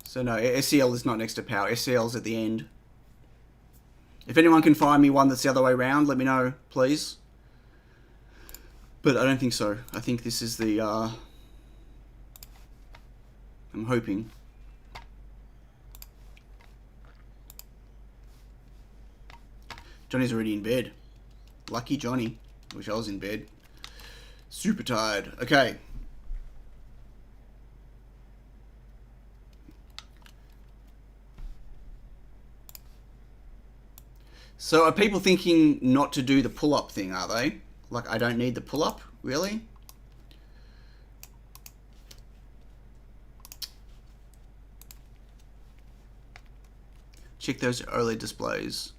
Speaker 1: So no, SCL is not next to power. SCL is at the end. If anyone can find me one that's the other way around, let me know, please. But I don't think so. I think this is the, I'm hoping. Johnny's already in bed. Lucky Johnny. Wish I was in bed. Super tired. Okay. So are people thinking not to do the pull-up thing, are they? Like, I don't need the pull-up? Really? Check those OLED displays.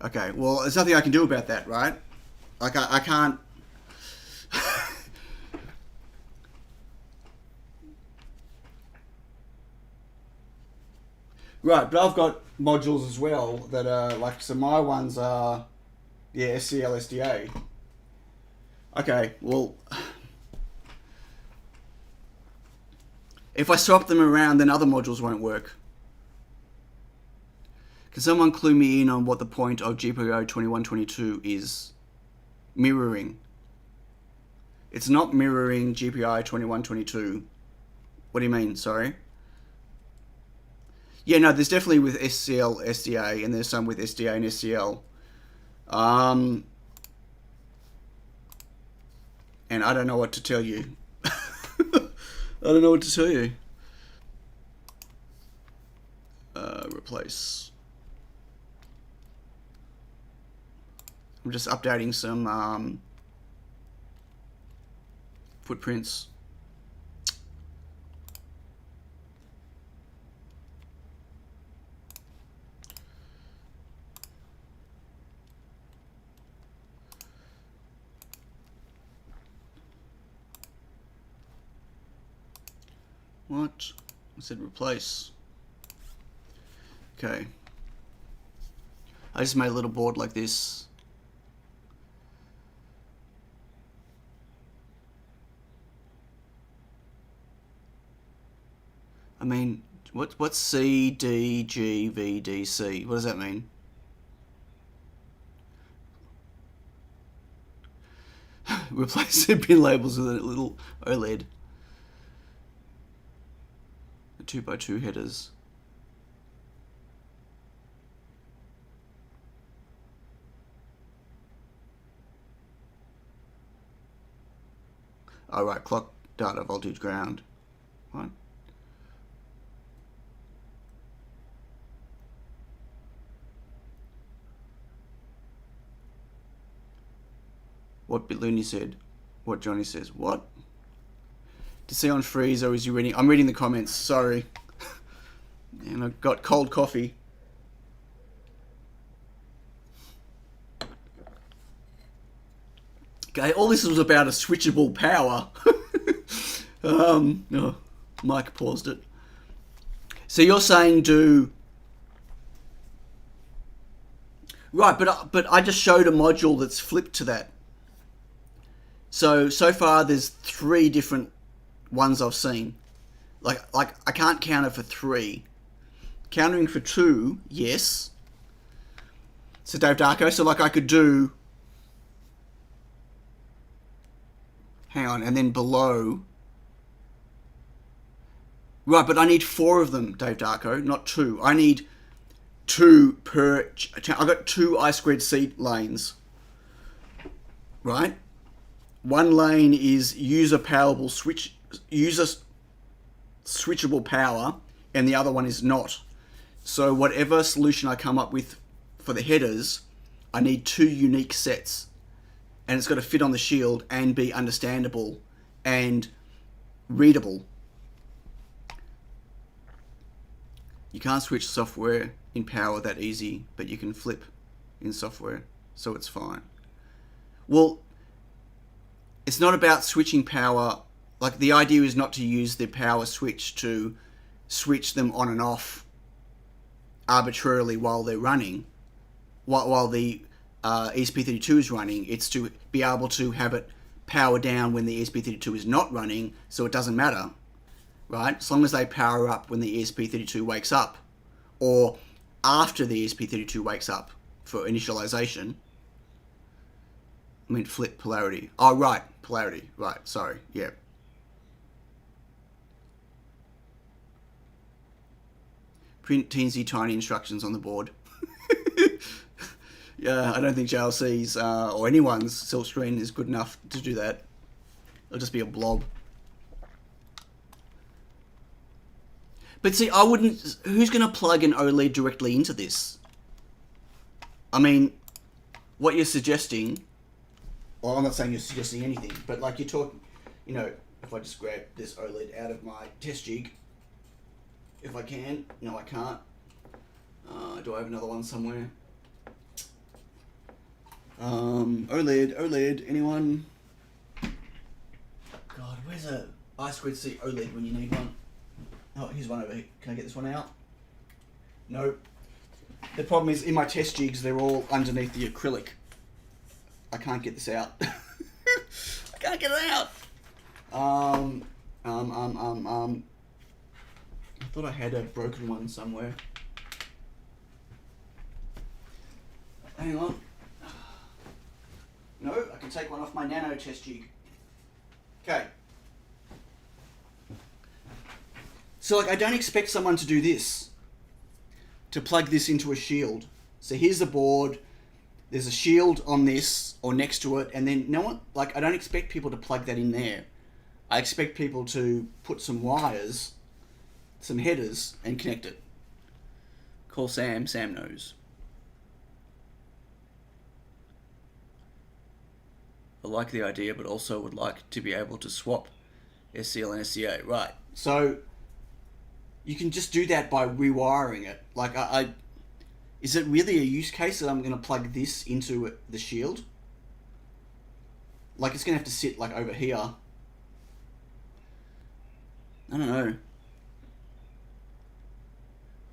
Speaker 1: Okay, well, there's nothing I can do about that, right? Like, I can't... Right, but I've got modules as well that are, like, so my ones are, yeah, SCL, SDA. Okay, well... If I swap them around, then other modules won't work. Can someone clue me in on what the point of GPIO 2122 is? Mirroring. It's not mirroring GPIO 2122. What do you mean? Sorry? Yeah, no, there's definitely with SCL, SDA, and there's some with SDA and SCL. And I don't know what to tell you. I don't know what to tell you. Replace. I'm just updating some footprints. What? I said replace. Okay. I just made a little board like this. I mean, what's C, D, G, V, D, C? What does that mean? Replace the pin labels with a little OLED. 2x2 headers. Oh, right, clock, data, voltage, ground. What? What Bitlooney said. What Johnny says. What? To see on freeze, or is you reading? I'm reading the comments, sorry. And I got cold coffee. Okay, all this was about a switchable power. Oh, Mike paused it. So you're saying do... Right, but I just showed a module that's flipped to that. So far there's 3 different ones I've seen. Like I can't counter for 3. Countering for 2, yes. So Dave Darko, so like I could do... Hang on, and then below... Right, but I need 4 of them, Dave Darko, not 2. I need 2 per... I got 2 I2C lanes. Right? One lane is user switchable power, and the other one is not. So whatever solution I come up with for the headers, I need 2 unique sets. And it's got to fit on the shield and be understandable and readable. You can't switch software in power that easy, but you can flip in software, so it's fine. Well, it's not about switching power. Like, the idea is not to use the power switch to switch them on and off arbitrarily while they're running, while the ESP32 is running. It's to be able to have it power down when the ESP32 is not running, so it doesn't matter, right? As long as they power up when the ESP32 wakes up, or after the ESP32 wakes up for initialization. I mean, flip polarity. Oh, right, polarity. Right, sorry, yeah. Print teensy tiny instructions on the board. Yeah, I don't think JLC's or anyone's silk screen is good enough to do that. It'll just be a blob. But see, I wouldn't... Who's going to plug an OLED directly into this? I mean, what you're suggesting... Well, I'm not saying you're suggesting anything, but like you're talking... You know, if I just grab this OLED out of my test jig... If I can. No, I can't. Do I have another one somewhere? OLED, anyone? God, where's a I2C OLED when you need one? Oh, here's one over here. Can I get this one out? No. The problem is, in my test jigs, they're all underneath the acrylic. I can't get this out. I can't get it out! I thought I had a broken one somewhere. Hang on. No, I can take one off my nano test jig. Okay. So like, I don't expect someone to do this. To plug this into a shield. So here's the board. There's a shield on this or next to it, and then no one, like, I don't expect people to plug that in there. I expect people to put some wires, some headers, and connect it. Call Sam. Sam knows. I like the idea, but also would like to be able to swap SCL and SCA. Right. So you can just do that by rewiring it. Like, is it really a use case that I'm going to plug this into the shield? Like, it's going to have to sit like over here. I don't know.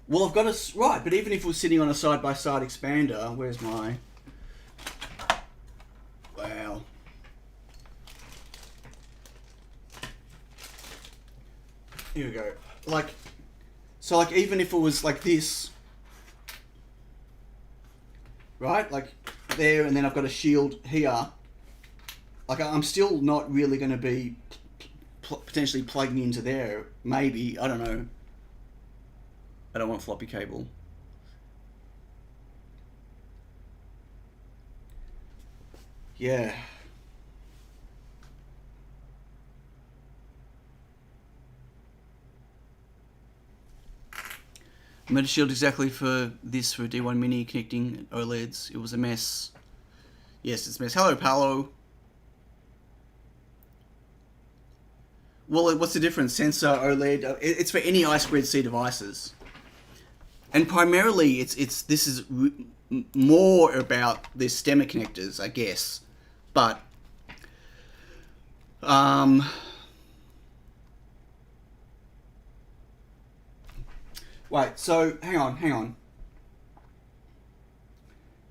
Speaker 1: Well, I've got a... Right, but even if we're sitting on a side-by-side expander, where's my... Wow. Here we go. Like, so like even if it was like this, right? Like there, and then I've got a shield here. Like I'm still not really going to be potentially plugging into there. Maybe, I don't know. I don't want floppy cable. Yeah. I made a shield exactly for this, for D1 Mini connecting OLEDs. It was a mess. Yes, it's a mess. Hello, Paolo. Well, what's the difference? Sensor, OLED. It's for any I2C devices. And primarily, this is more about the stemmer connectors, I guess. But, wait, so, hang on.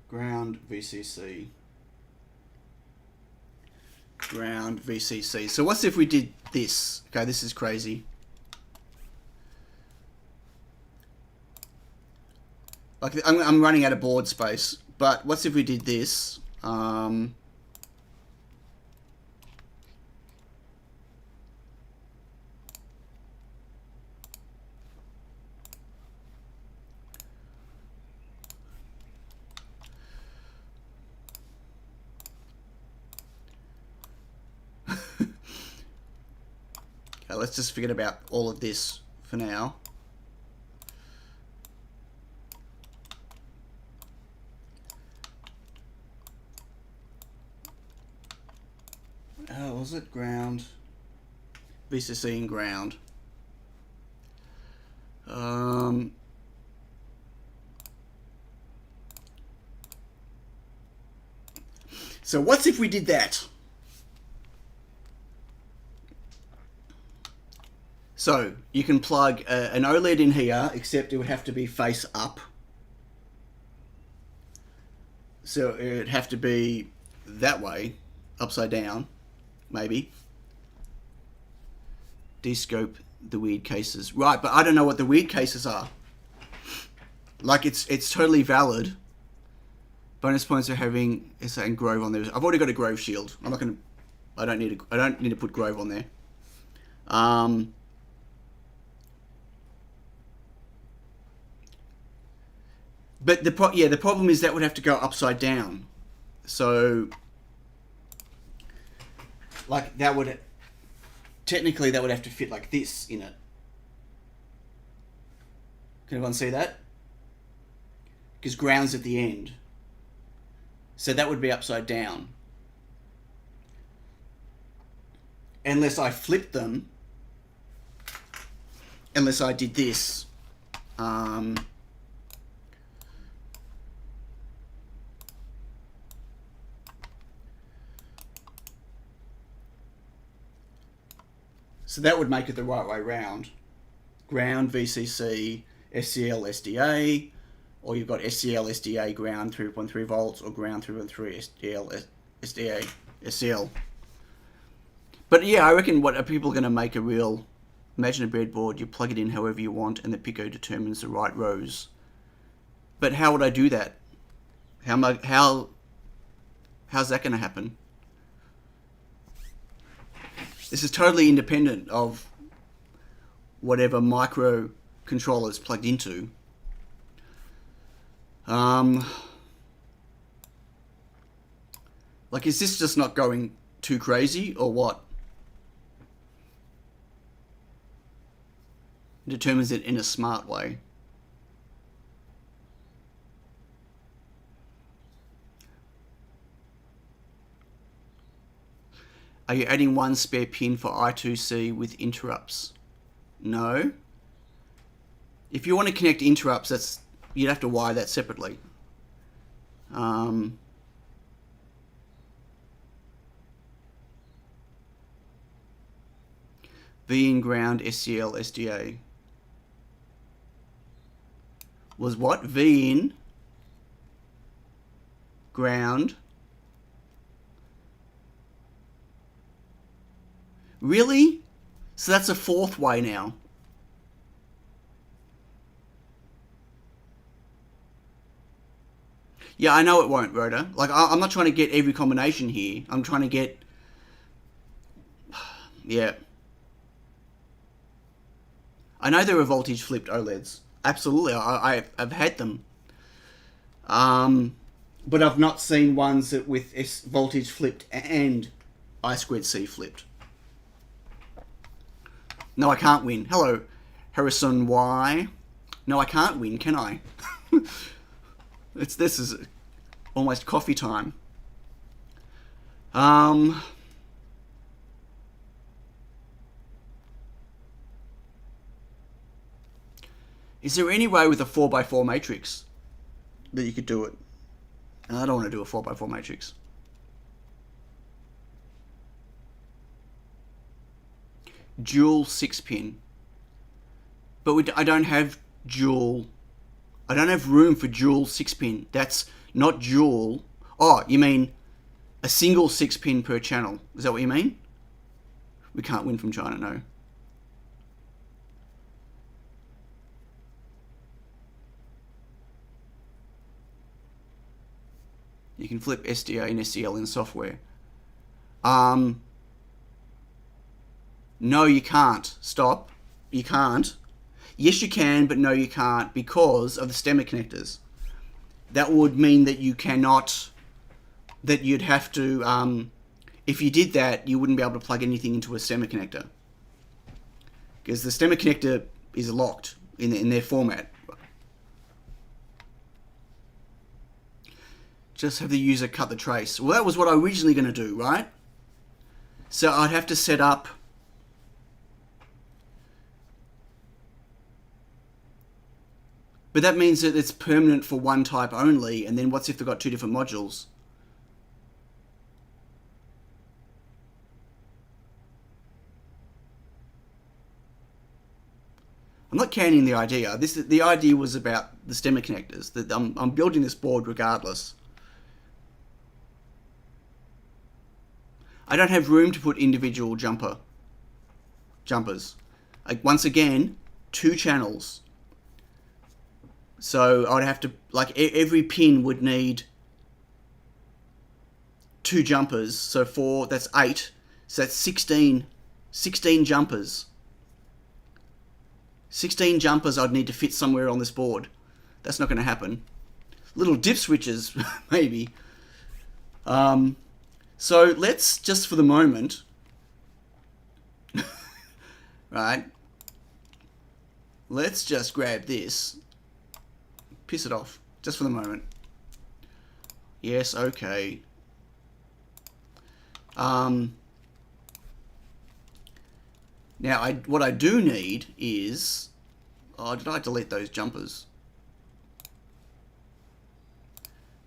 Speaker 1: Ground VCC. Ground VCC. So what's if we did this? Okay, this is crazy. Like, I'm running out of board space, but what's if we did this? Okay, let's just forget about all of this for now. Was it ground? VCC and ground. So what's if we did that? So you can plug an OLED in here, except it would have to be face up. So it would have to be that way, upside down. maybe. Descope the weird cases. Right, but I don't know what the weird cases are. Like, it's totally valid. Bonus points are having SA and Grove on there. I've already got a Grove shield. I'm not gonna. I don't need to put Grove on there. But the problem is that would have to go upside down. So, like, that would technically that would have to fit like this in it. Can everyone see that? Because ground's at the end. So that would be upside down. Unless I flipped them. Unless I did this. So that would make it the right way round. Ground, VCC, SCL, SDA, or you've got SCL, SDA, ground 3.3 volts, or ground 3.3 SDL, SDA, SCL. But yeah, I reckon what are people going to make a real... Imagine a breadboard, you plug it in however you want, and the Pico determines the right rows. But how would I do that? How's that going to happen? This is totally independent of whatever microcontroller is plugged into. Like, is this just not going too crazy, or what? It determines it in a smart way. Are you adding one spare pin for I2C with interrupts? No. If you want to connect interrupts, you'd have to wire that separately. V in ground, SCL, SDA. Was what? V in ground. Really? So that's a fourth way now. Yeah, I know it won't, Rhoda. Like, I'm not trying to get every combination here. I'm trying to get... Yeah. I know there are voltage flipped OLEDs. Absolutely, I've had them. But I've not seen ones that with voltage flipped and I2C flipped. No, I can't win. Hello, Harrison Y. No, I can't win, can I? This is almost coffee time. Is there any way with a 4x4 matrix that you could do it? I don't want to do a 4x4 matrix. Dual 6-pin. But I don't have dual... I don't have room for dual 6-pin. That's not dual. Oh, you mean a single 6-pin per channel. Is that what you mean? We can't win from China, no. You can flip SDA and SCL in software. No, you can't. Stop. You can't. Yes, you can, but no, you can't because of the stemmer connectors. That would mean that you cannot... That you'd have to... if you did that, you wouldn't be able to plug anything into a stemmer connector. Because the stemmer connector is locked in their format. Just have the user cut the trace. Well, that was what I was originally going to do, right? So I'd have to set up... But that means that it's permanent for one type only, and then what's if they've got two different modules? I'm not canning the idea. The idea was about the stemmer connectors. That I'm building this board regardless. I don't have room to put individual jumpers. Like, once again, 2 channels. So I'd have to, like, every pin would need 2 jumpers. So 4, that's 8. So that's 16 jumpers. 16 jumpers I'd need to fit somewhere on this board. That's not going to happen. Little dip switches, maybe. So let's just for the moment, right? Let's just grab this, piss it off, just for the moment. Yes, okay. Now, what I do need is, oh, did I delete those jumpers?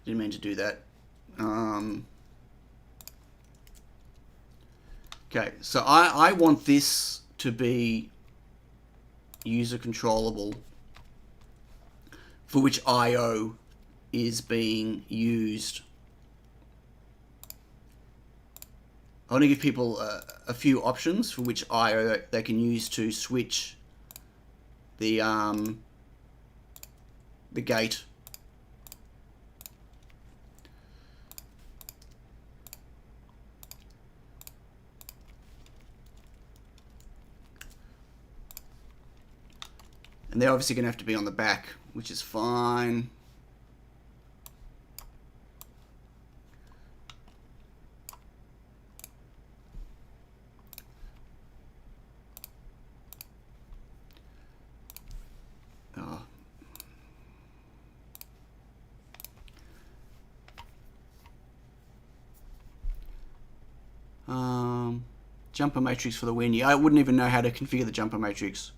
Speaker 1: Didn't mean to do that. Okay, so I want this to be user controllable, for which I/O is being used. I want to give people a few options for which I/O they can use to switch the gate. And they're obviously going to have to be on the back, which is fine. Jumper matrix for the win. Yeah, I wouldn't even know how to configure the jumper matrix.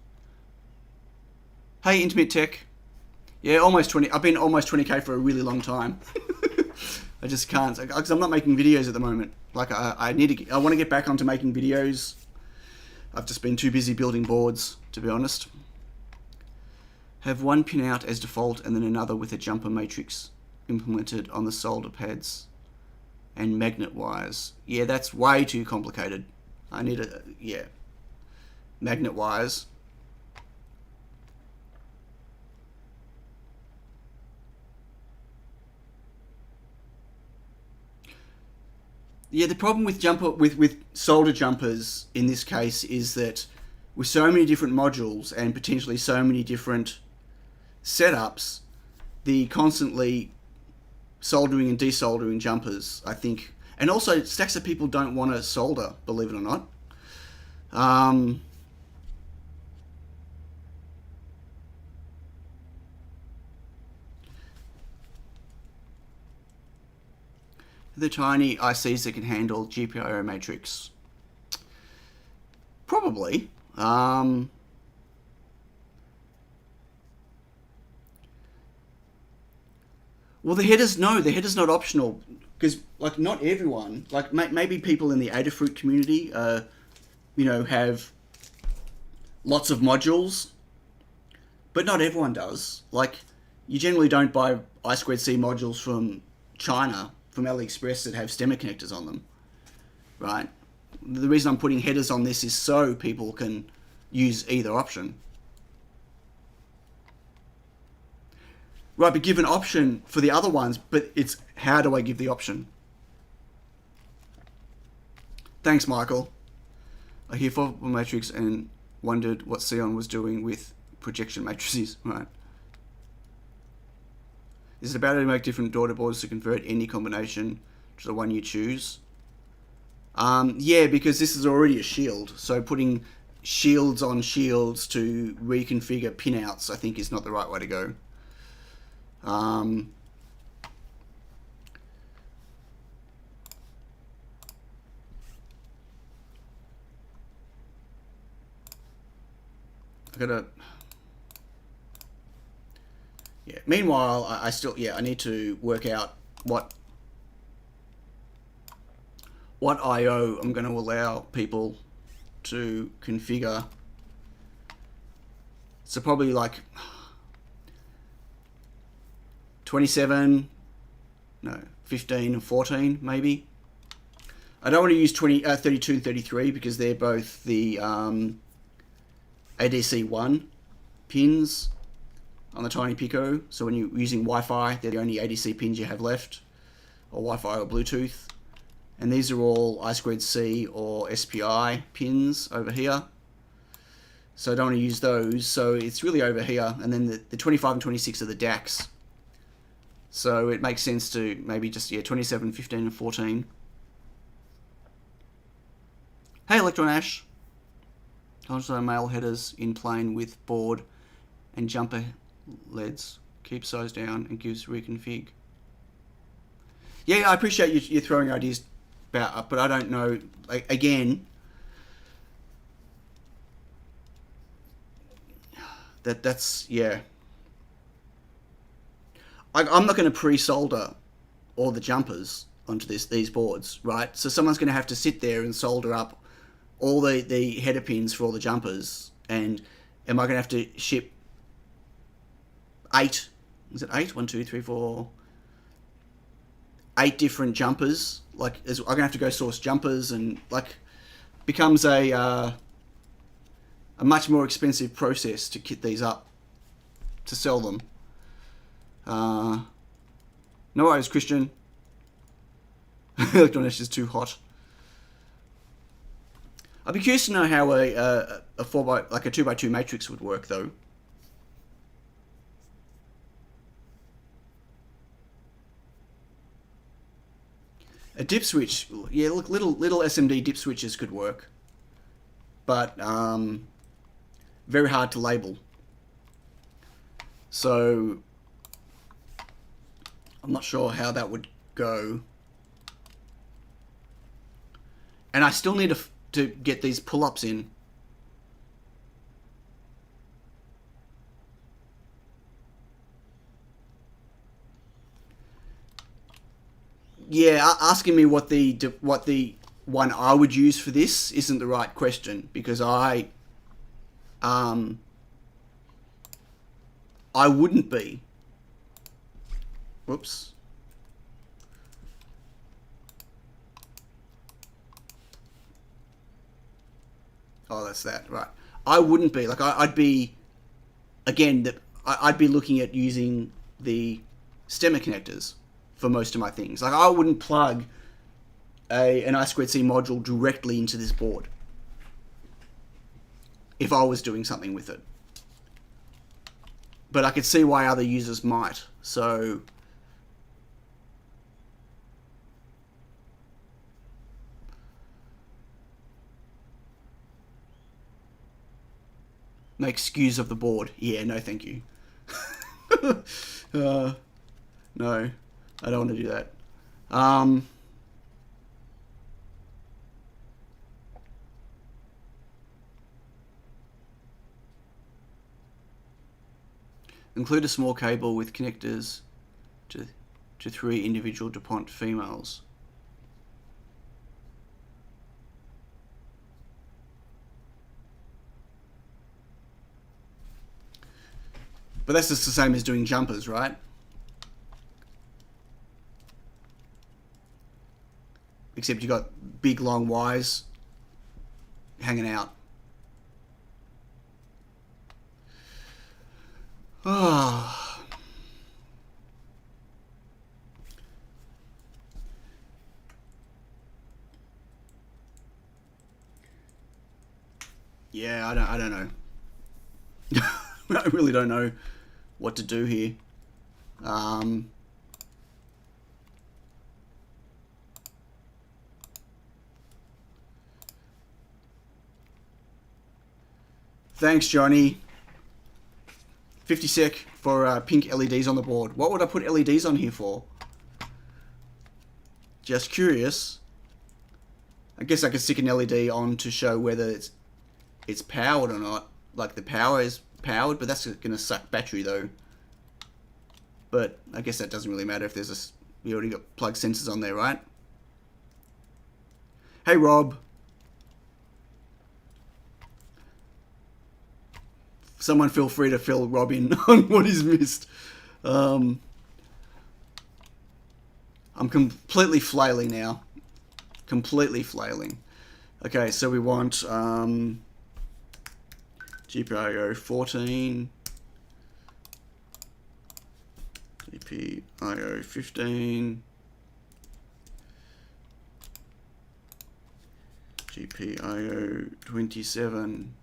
Speaker 1: Hey, Intimate Tech. Yeah, almost 20. I've been almost 20k for a really long time. I just can't, because I'm not making videos at the moment. Like, I want to get back onto making videos. I've just been too busy building boards, to be honest. Have one pin out as default and then another with a jumper matrix implemented on the solder pads and magnet wires. Yeah, that's way too complicated. I need magnet wires. Yeah, the problem with solder jumpers in this case is that with so many different modules and potentially so many different setups, the constantly soldering and desoldering jumpers, I think, and also stacks of people don't want to solder, believe it or not. The tiny ICs that can handle GPIO matrix. Probably. Well, the header's not optional, because like not everyone, like maybe people in the Adafruit community, have lots of modules, but not everyone does. Like, you generally don't buy I2C modules from China, from AliExpress, that have stemmer connectors on them, right? The reason I'm putting headers on this is so people can use either option. Right, but give an option for the other ones, but it's how do I give the option? Thanks, Michael. I hear for matrix and wondered what Xeon was doing with projection matrices, right? Is it about to make different daughter boards to convert any combination to the one you choose? Yeah, because this is already a shield, so putting shields on shields to reconfigure pinouts, I think, is not the right way to go. I gotta. Yeah. Meanwhile, I still I need to work out what I/O I'm going to allow people to configure. So probably like 27, no, 15 and 14 maybe. I don't want to use 32 and 33 because they're both the ADC1 pins on the TinyPICO. So when you're using Wi-Fi, they're the only ADC pins you have left, or Wi-Fi or Bluetooth. And these are all I2C or SPI pins over here. So I don't want to use those. So it's really over here. And then the 25 and 26 are the DACs. So it makes sense to maybe just, 27, 15, and 14. Hey, Electron Ash. Control male headers in plane with board and jumper LEDs. Keep size down and gives reconfig. Yeah, I appreciate you throwing ideas about, but I don't know. Like, again, that's yeah. I'm not going to pre-solder all the jumpers onto these boards, right? So someone's going to have to sit there and solder up all the header pins for all the jumpers. And am I going to have to ship 8? Is it 8? 1, 2, 3, 4. 8 different jumpers. Like, I'm going to have to go source jumpers, and like, becomes a much more expensive process to kit these up to sell them. No worries, Christian. Electronics is too hot. I'd be curious to know how a 2x2 matrix would work, though. A dip switch, yeah. Look, little SMD dip switches could work, but very hard to label. So I'm not sure how that would go. And I still need to get these pull-ups in. Yeah, asking me what the one I would use for this isn't the right question, because I wouldn't be. Whoops. Oh, that's that, right. I wouldn't be. Like, I'd be, again, I'd be looking at using the stemmer connectors for most of my things. Like, I wouldn't plug an I2C module directly into this board if I was doing something with it. But I could see why other users might. So make skews of the board. Yeah, no thank you. No, I don't want to do that. Include a small cable with connectors to 3 individual DuPont females. But that's just the same as doing jumpers, right? Except you got big long wires hanging out. Oh. Yeah, I don't know. I really don't know what to do here. Thanks, Johnny. 50 sec for pink LEDs on the board. What would I put LEDs on here for? Just curious. I guess I could stick an LED on to show whether it's powered or not. Like, the power is powered, but that's going to suck battery though. But I guess that doesn't really matter if there's we already got plug sensors on there, right? Hey, Rob. Someone feel free to fill Rob in on what he's missed. I'm completely flailing now. Completely flailing. Okay, so we want GPIO 14, GPIO 15, GPIO 27,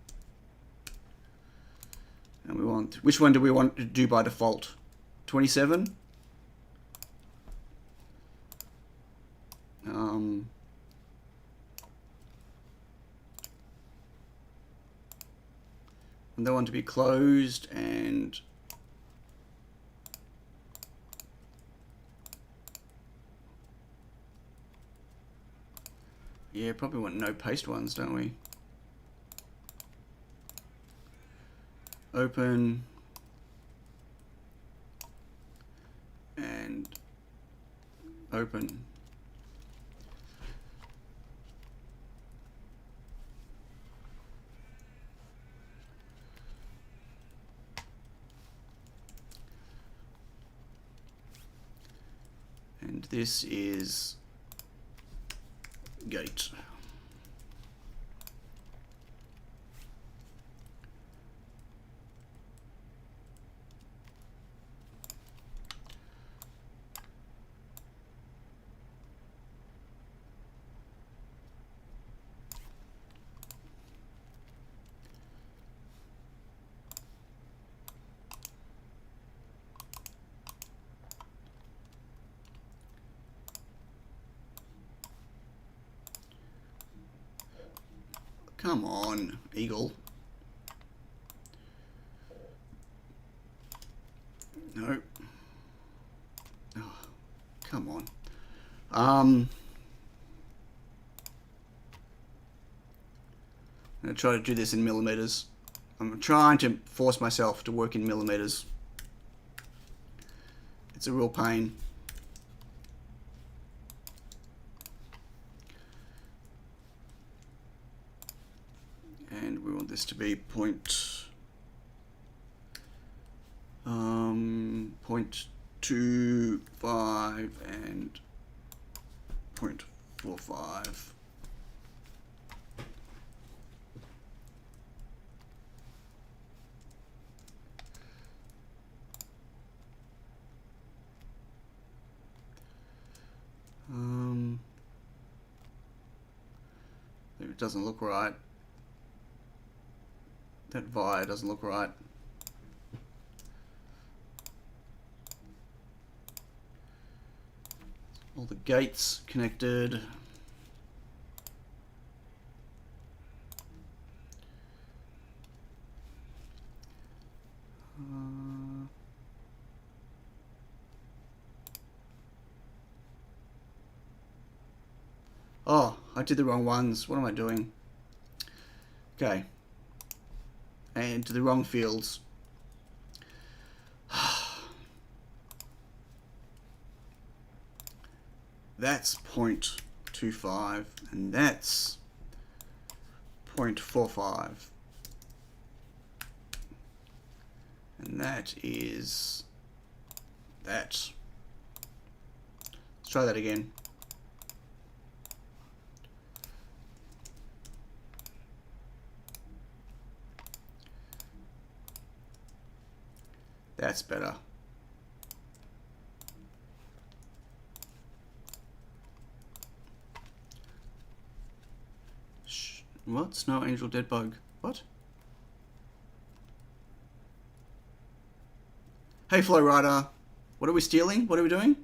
Speaker 1: and we want, which one do we want to do by default? 27? And they want to be closed, and yeah, probably want no paste ones, don't we? Open and open. And this is gate. Come on, Eagle. No. Oh, come on. I'm going to try to do this in millimeters. I'm trying to force myself to work in millimeters. It's a real pain. And we want this to be .25 and 0.45. It doesn't look right. That via doesn't look right. All the gates connected. Oh, I did the wrong ones. What am I doing? Okay. And to the wrong fields. That's 0.25 and that's 0.45. And that is that. Let's try that again. That's better. What? Snow Angel Dead Bug. What? Hey, Flow Rider. What are we stealing? What are we doing?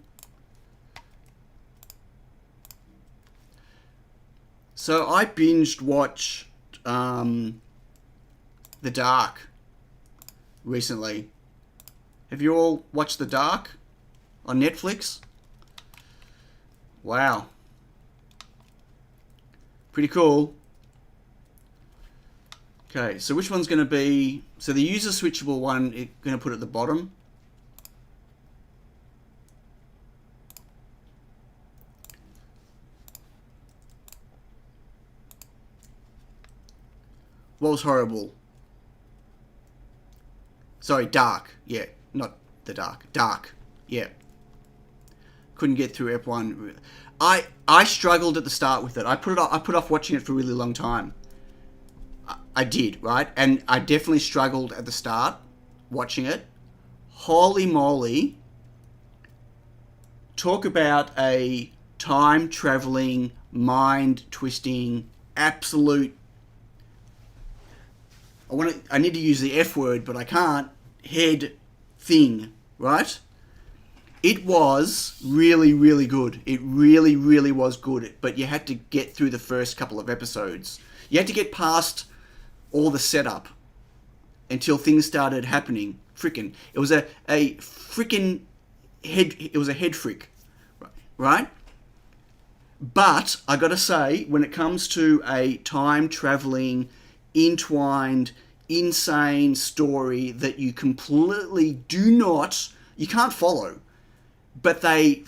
Speaker 1: So I binged watched The Dark recently. Have you all watched The Dark on Netflix? Wow. Pretty cool. Okay, so which one's going to be... So the user switchable one, it's going to put at the bottom. What was horrible? Sorry, dark. Yeah, not the dark. Dark. Yeah. Couldn't get through F1. I struggled at the start with it. I put off watching it for a really long time. I did, right? And I definitely struggled at the start watching it. Holy moly. Talk about a time-traveling, mind-twisting, absolute... I need to use the F word, but I can't. Head thing, right? It was really, really good. It really, really was good. But you had to get through the first couple of episodes. You had to get past all the setup until things started happening. Frickin'. It was a frickin' head... It was a head frick. Right? But, I gotta say, when it comes to a time-traveling, entwined, insane story that you completely do not... You can't follow. But they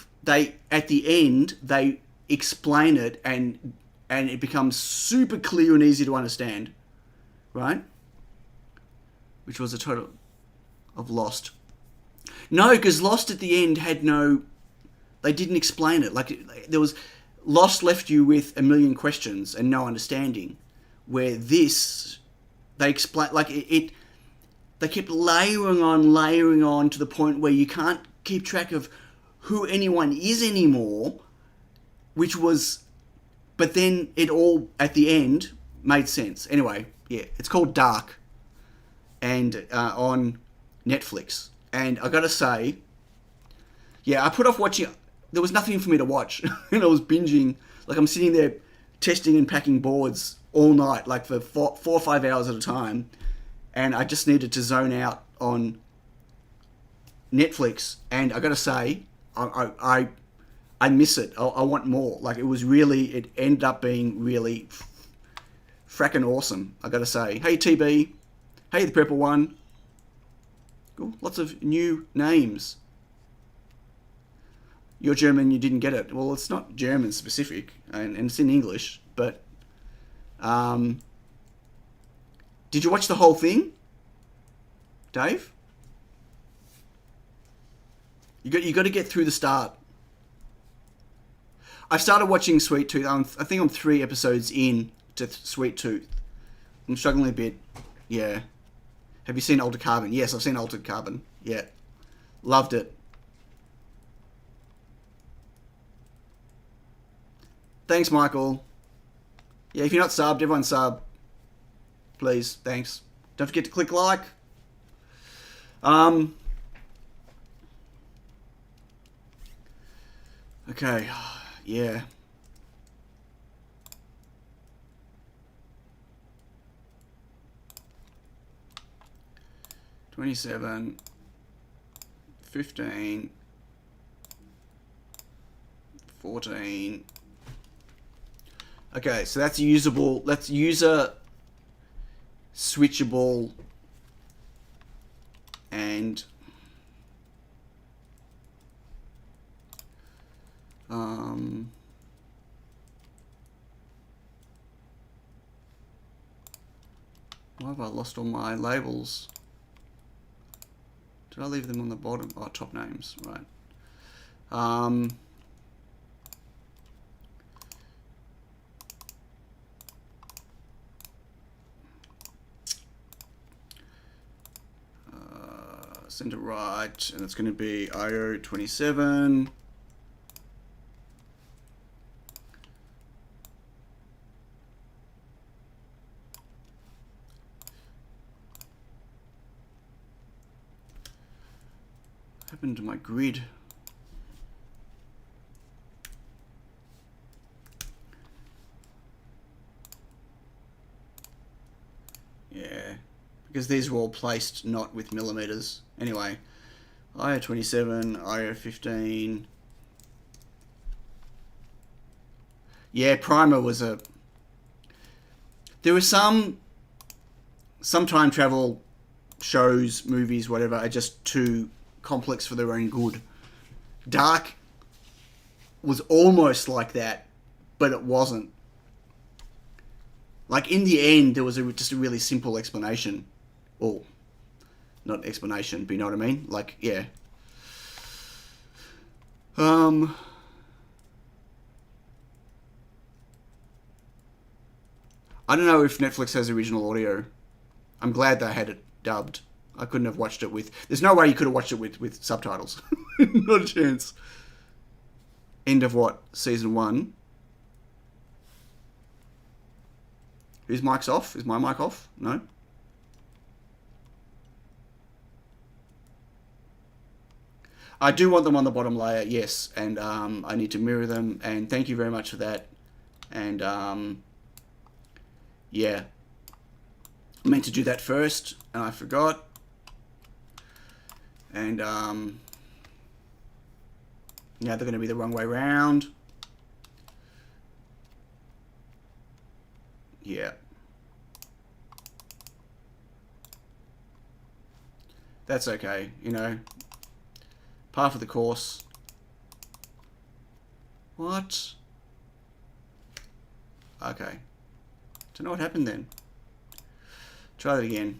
Speaker 1: at the end, they explain it and it becomes super clear and easy to understand. Right? Which was a total of Lost. No, because Lost at the end had no... They didn't explain it. Like, there was... Lost left you with a million questions and no understanding. Where this... They explain... Like, they kept layering on to the point where you can't keep track of who anyone is anymore, which was... But then it all, at the end, made sense. Anyway, yeah, it's called Dark, and on Netflix. And I gotta say, yeah, I put off watching... There was nothing for me to watch, and I was binging. Like, I'm sitting there testing and packing boards all night, like for 4 or 5 hours at a time, and I just needed to zone out on Netflix. And I gotta say, I miss it. I want more. Like, it ended up being really fracking awesome, I gotta say. Hey, TB. Hey, the purple one. Cool. Lots of new names. You're German, you didn't get it. Well, it's not German specific, and it's in English, but... did you watch the whole thing, Dave? You got to get through the start. I've started watching Sweet Tooth. I think I'm 3 episodes in to Sweet Tooth. I'm struggling a bit. Yeah. Have you seen Altered Carbon? Yes, I've seen Altered Carbon. Yeah. Loved it. Thanks, Michael. Yeah, if you're not subbed, everyone sub. Please, thanks. Don't forget to click like. Okay, yeah. $27, $15, $14. Okay, so that's usable. That's user switchable and why have I lost all my labels? Did I leave them on the bottom? Oh, top names, right. Center right, and it's going to be IO27. What happened to my grid? Yeah, because these were all placed not with millimeters. Anyway, IO27, IO15. Yeah, Primer was a... There were some time travel shows, movies, whatever, are just too complex for their own good. Dark was almost like that, but it wasn't. Like, in the end, there was just a really simple explanation. Well, not explanation, but you know what I mean? Like, yeah. I don't know if Netflix has original audio. I'm glad they had it dubbed. I couldn't have watched it with... There's no way you could have watched it with subtitles. Not a chance. End of what? Season 1. Whose mic's off? Is my mic off? No? I do want them on the bottom layer, yes. And I need to mirror them. And thank you very much for that. And yeah. I meant to do that first, and I forgot. And now they're going to be the wrong way round. Yeah. That's okay, you know. Par for the course. What? Okay. Don't know what happened then. Try that again.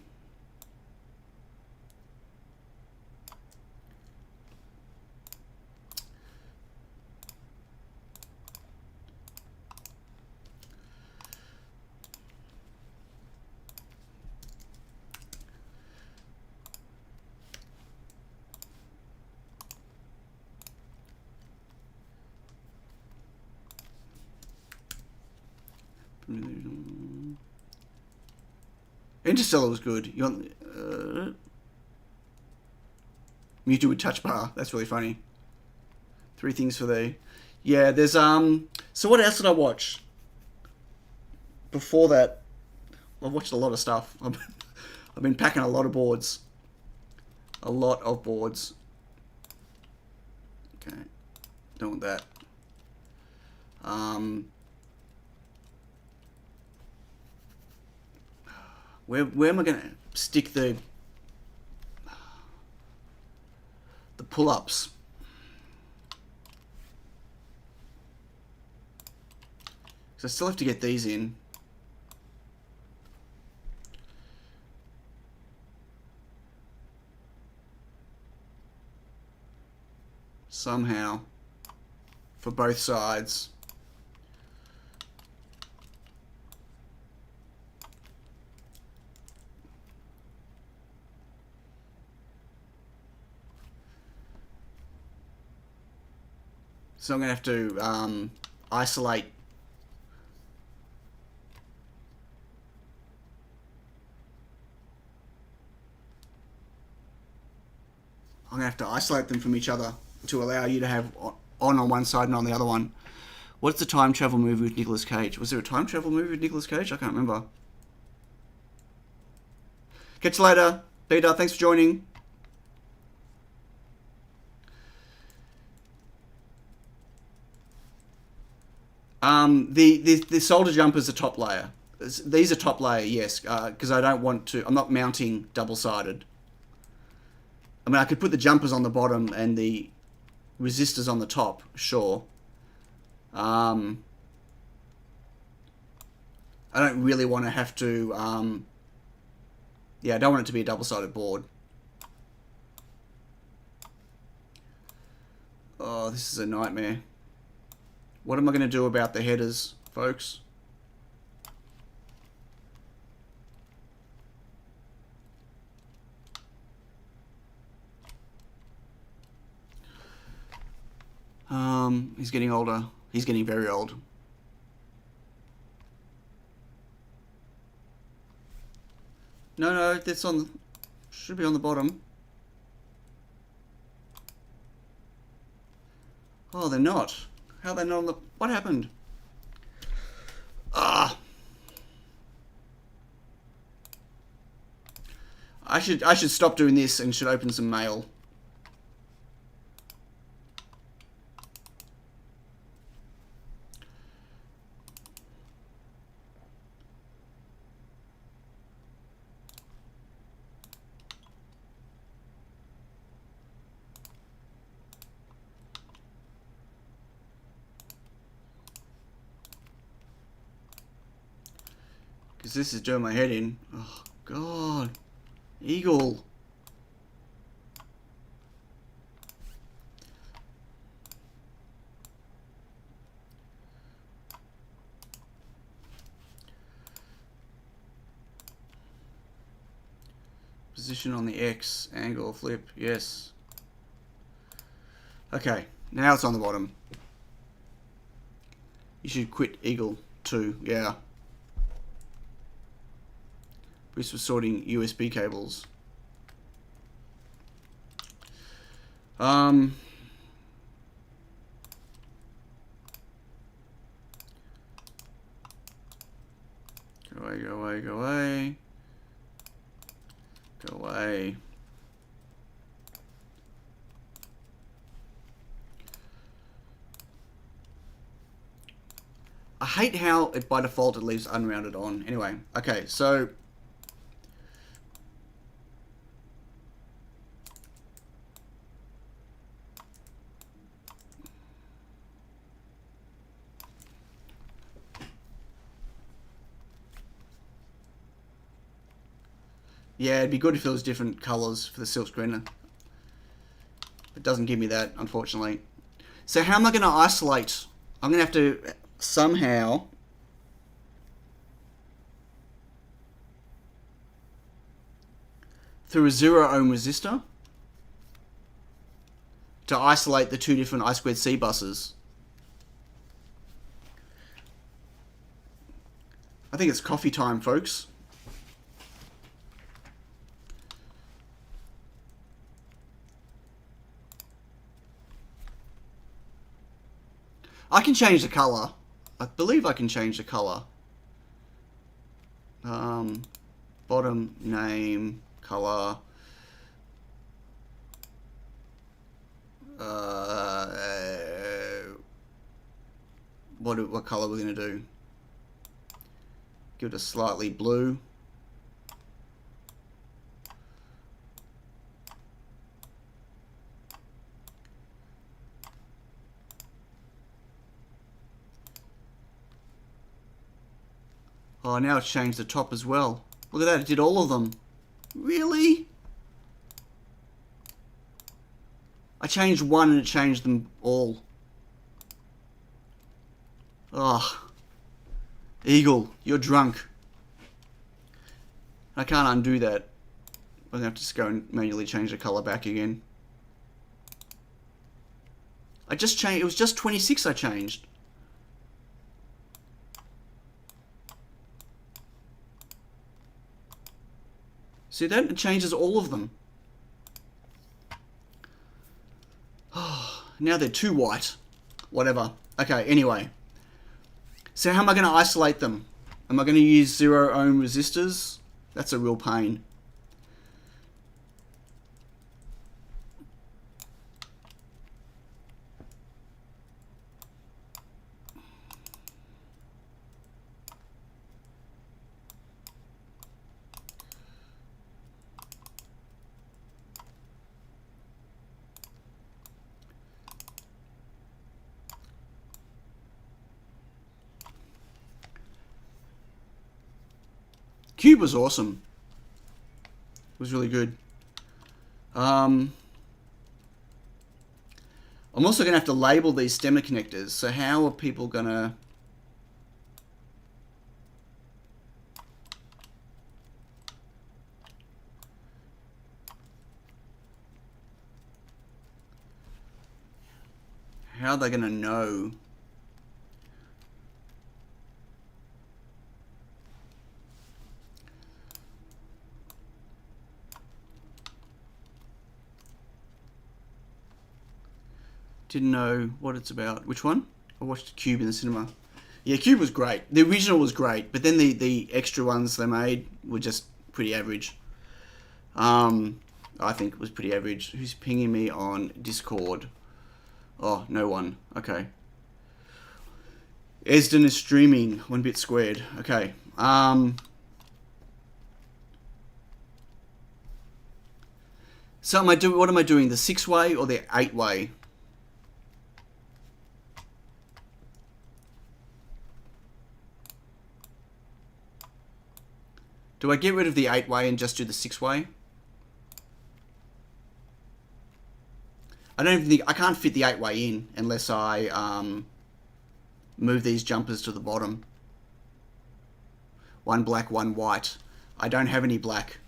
Speaker 1: Interstellar was good. You want Mewtwo with touch bar. That's really funny. 3 things for the... Yeah, there's so what else did I watch? Before that, I've watched a lot of stuff. I've been packing a lot of boards. A lot of boards. Okay. Don't want that. Where am I going to stick the pull-ups? Because I still have to get these in. Somehow. For both sides. So I'm going to have to isolate. I'm going to have to isolate them from each other to allow you to have on one side and on the other one. What's the time travel movie with Nicolas Cage? Was there a time travel movie with Nicolas Cage? I can't remember. Catch you later. Peter, thanks for joining. The solder jumpers are top layer. These are top layer, yes, because I don't want to... I'm not mounting double-sided. I mean, I could put the jumpers on the bottom and the resistors on the top, sure. I don't really want to have to... yeah, I don't want it to be a double-sided board. Oh, this is a nightmare. What am I going to do about the headers, folks? He's getting older. He's getting very old. No, that's on the... Should be on the bottom. Oh, they're not. How are they not on the... What happened? Ah. I should stop doing this and should open some mail. Because this is doing my head in. Oh, God. Eagle. Position on the X, angle, flip, yes. Okay, now it's on the bottom. You should quit Eagle 2, yeah. Bruce was sorting USB cables. Go away, go away, go away. Go away. I hate how it by default it leaves unrounded on. Anyway, okay, so yeah, it'd be good if it was different colors for the silk screen. It doesn't give me that, unfortunately. So how am I going to isolate? I'm going to have to somehow through a 0 ohm resistor to isolate the two different I2C buses. I think it's coffee time, folks. I can change the color. I believe I can change the color. Bottom, name, color. What color we're gonna do? Give it a slightly blue. Oh, now it's changed the top as well. Look at that, it did all of them. Really? I changed one and it changed them all. Oh. Eagle, you're drunk. I can't undo that. I'm gonna have to just go and manually change the color back again. I just changed, it was just 26 I changed. See that? It changes all of them. Oh, now they're too white. Whatever. Okay, anyway. So how am I going to isolate them? Am I going to use 0 ohm resistors? That's a real pain. Cube was awesome. It was really good. I'm also going to have to label these stemmer connectors. So how are people going to... How are they going to know? Didn't know what it's about. Which one? I watched Cube in the cinema. Yeah, Cube was great. The original was great, but then the extra ones they made were just pretty average. I think it was pretty average. Who's pinging me on Discord? Oh, no one. Okay. Esden is streaming. 1 bit squared. Okay. So what am I doing? The 6-way or the 8-way? Do I get rid of the 8-way and just do the 6-way? I don't even think I can't fit the 8-way in unless I move these jumpers to the bottom. One black, one white. I don't have any black.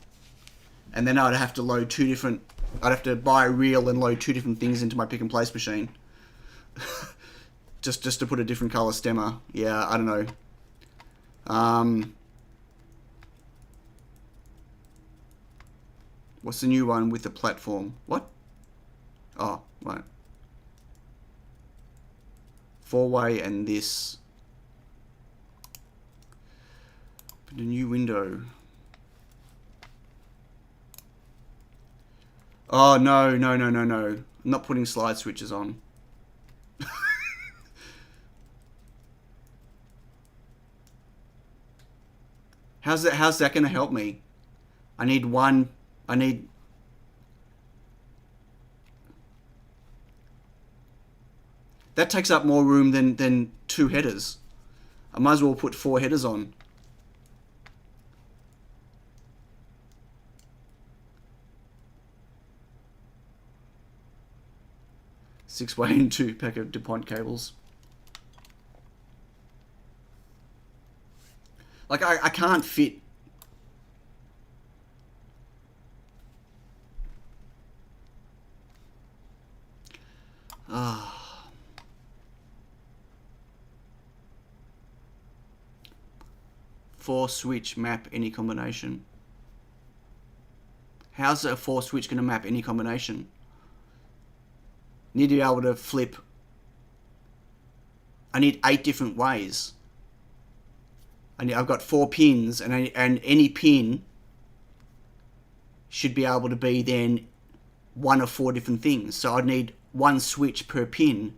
Speaker 1: and then I'd have to load two different. I'd have to buy a reel and load two different things into my pick and place machine. just to put a different color stemmer. Yeah, I don't know. What's the new one with the platform? What? Oh, right. 4-way and this. Put a new window. Oh, no. I'm not putting slide switches on. How's that going to help me? I need one. That takes up more room than two headers. I might as well put 4 headers on. Six-way and 2-pack of DuPont cables. Like, I can't fit. Ah. 4-switch map any combination. How's a 4-switch going to map any combination? Need to be able to flip. I need 8 different ways. I've got 4 pins, and any pin should be able to be then one of 4 different things. So I'd need 1 switch per pin.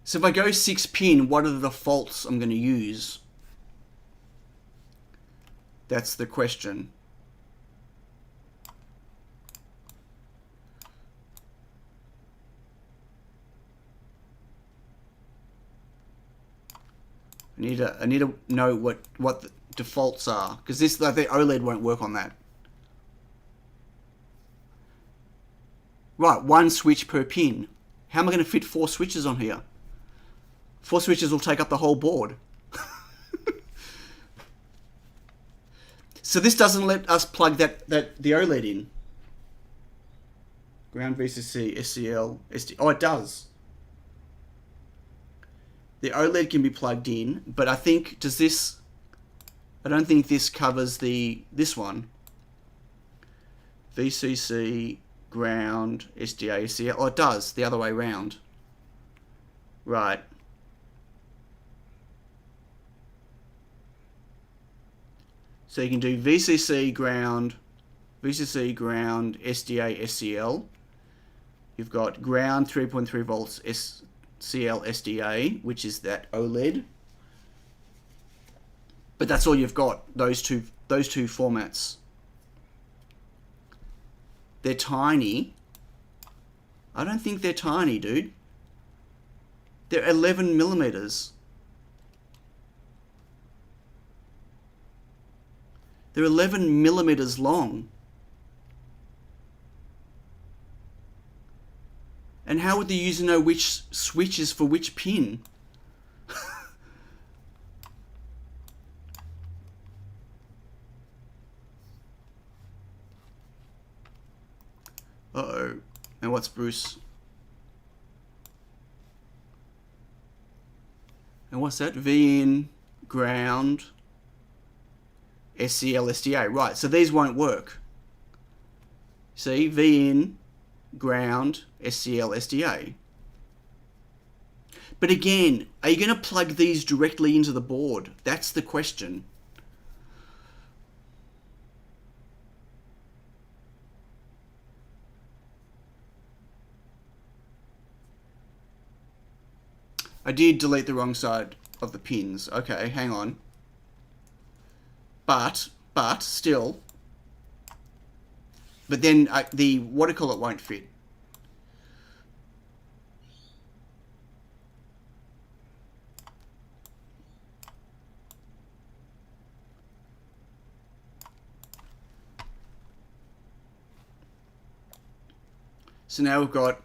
Speaker 1: So if I go 6 pin, what are the defaults I'm going to use? That's the question. I need to know what the defaults are, because the OLED won't work on that. Right, 1 switch per pin. How am I going to fit 4 switches on here? 4 switches will take up the whole board. So this doesn't let us plug the OLED in. Ground VCC, SCL, SD. Oh, it does. The OLED can be plugged in, but I think, I don't think this covers this one. VCC, ground, SDA, SCL. Oh, it does, the other way around. Right. So you can do VCC, ground, SDA, SCL. You've got ground 3.3 volts, SCL, SDA, which is that OLED. But that's all you've got, those two formats. They're tiny. I don't think they're tiny, dude. They're 11 millimeters. They're 11 millimeters long. And how would the user know which switch is for which pin? Uh-oh. And what's Bruce? And what's that? V in, ground, SCL, SDA. Right, so these won't work. See, V in, ground, SCL, SDA. But again, are you going to plug these directly into the board? That's the question. I did delete the wrong side of the pins. Okay, hang on. But still. But then the watercolor won't fit. So now we've got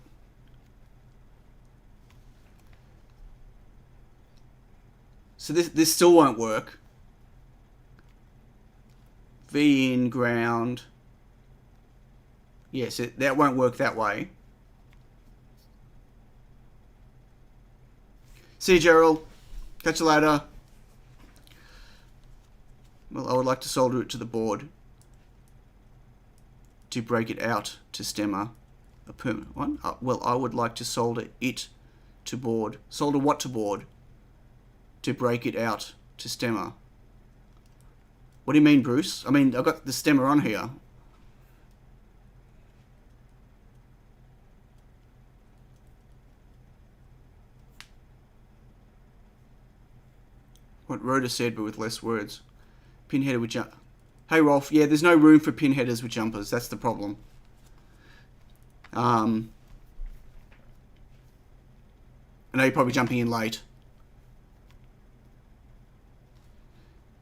Speaker 1: So this still won't work. V in ground. Yes, that won't work that way. See you, Gerald. Catch you later. Well, I would like to solder it to the board to break it out to stemmer. A permanent one? Well, I would like to solder it to board. Solder what to board? To break it out to stemmer. What do you mean, Bruce? I mean, I've got the stemmer on here. What Rhoda said, but with less words. Pin header with jump. Hey, Rolf. Yeah, there's no room for pin headers with jumpers. That's the problem. I know you're probably jumping in late.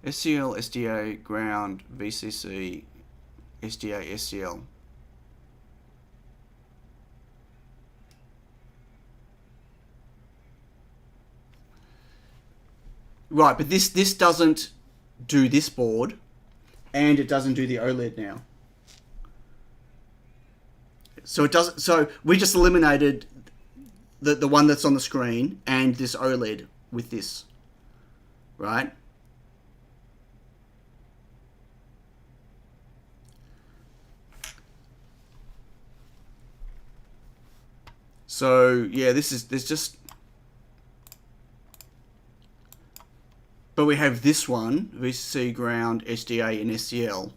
Speaker 1: SCL, SDA, ground, VCC, SDA, SCL. Right, but this doesn't do this board, and it doesn't do the OLED now. So it doesn't. So we just eliminated the one that's on the screen and this OLED with this, right? So yeah, there's just. But we have this one, VCC, ground, SDA, and SCL.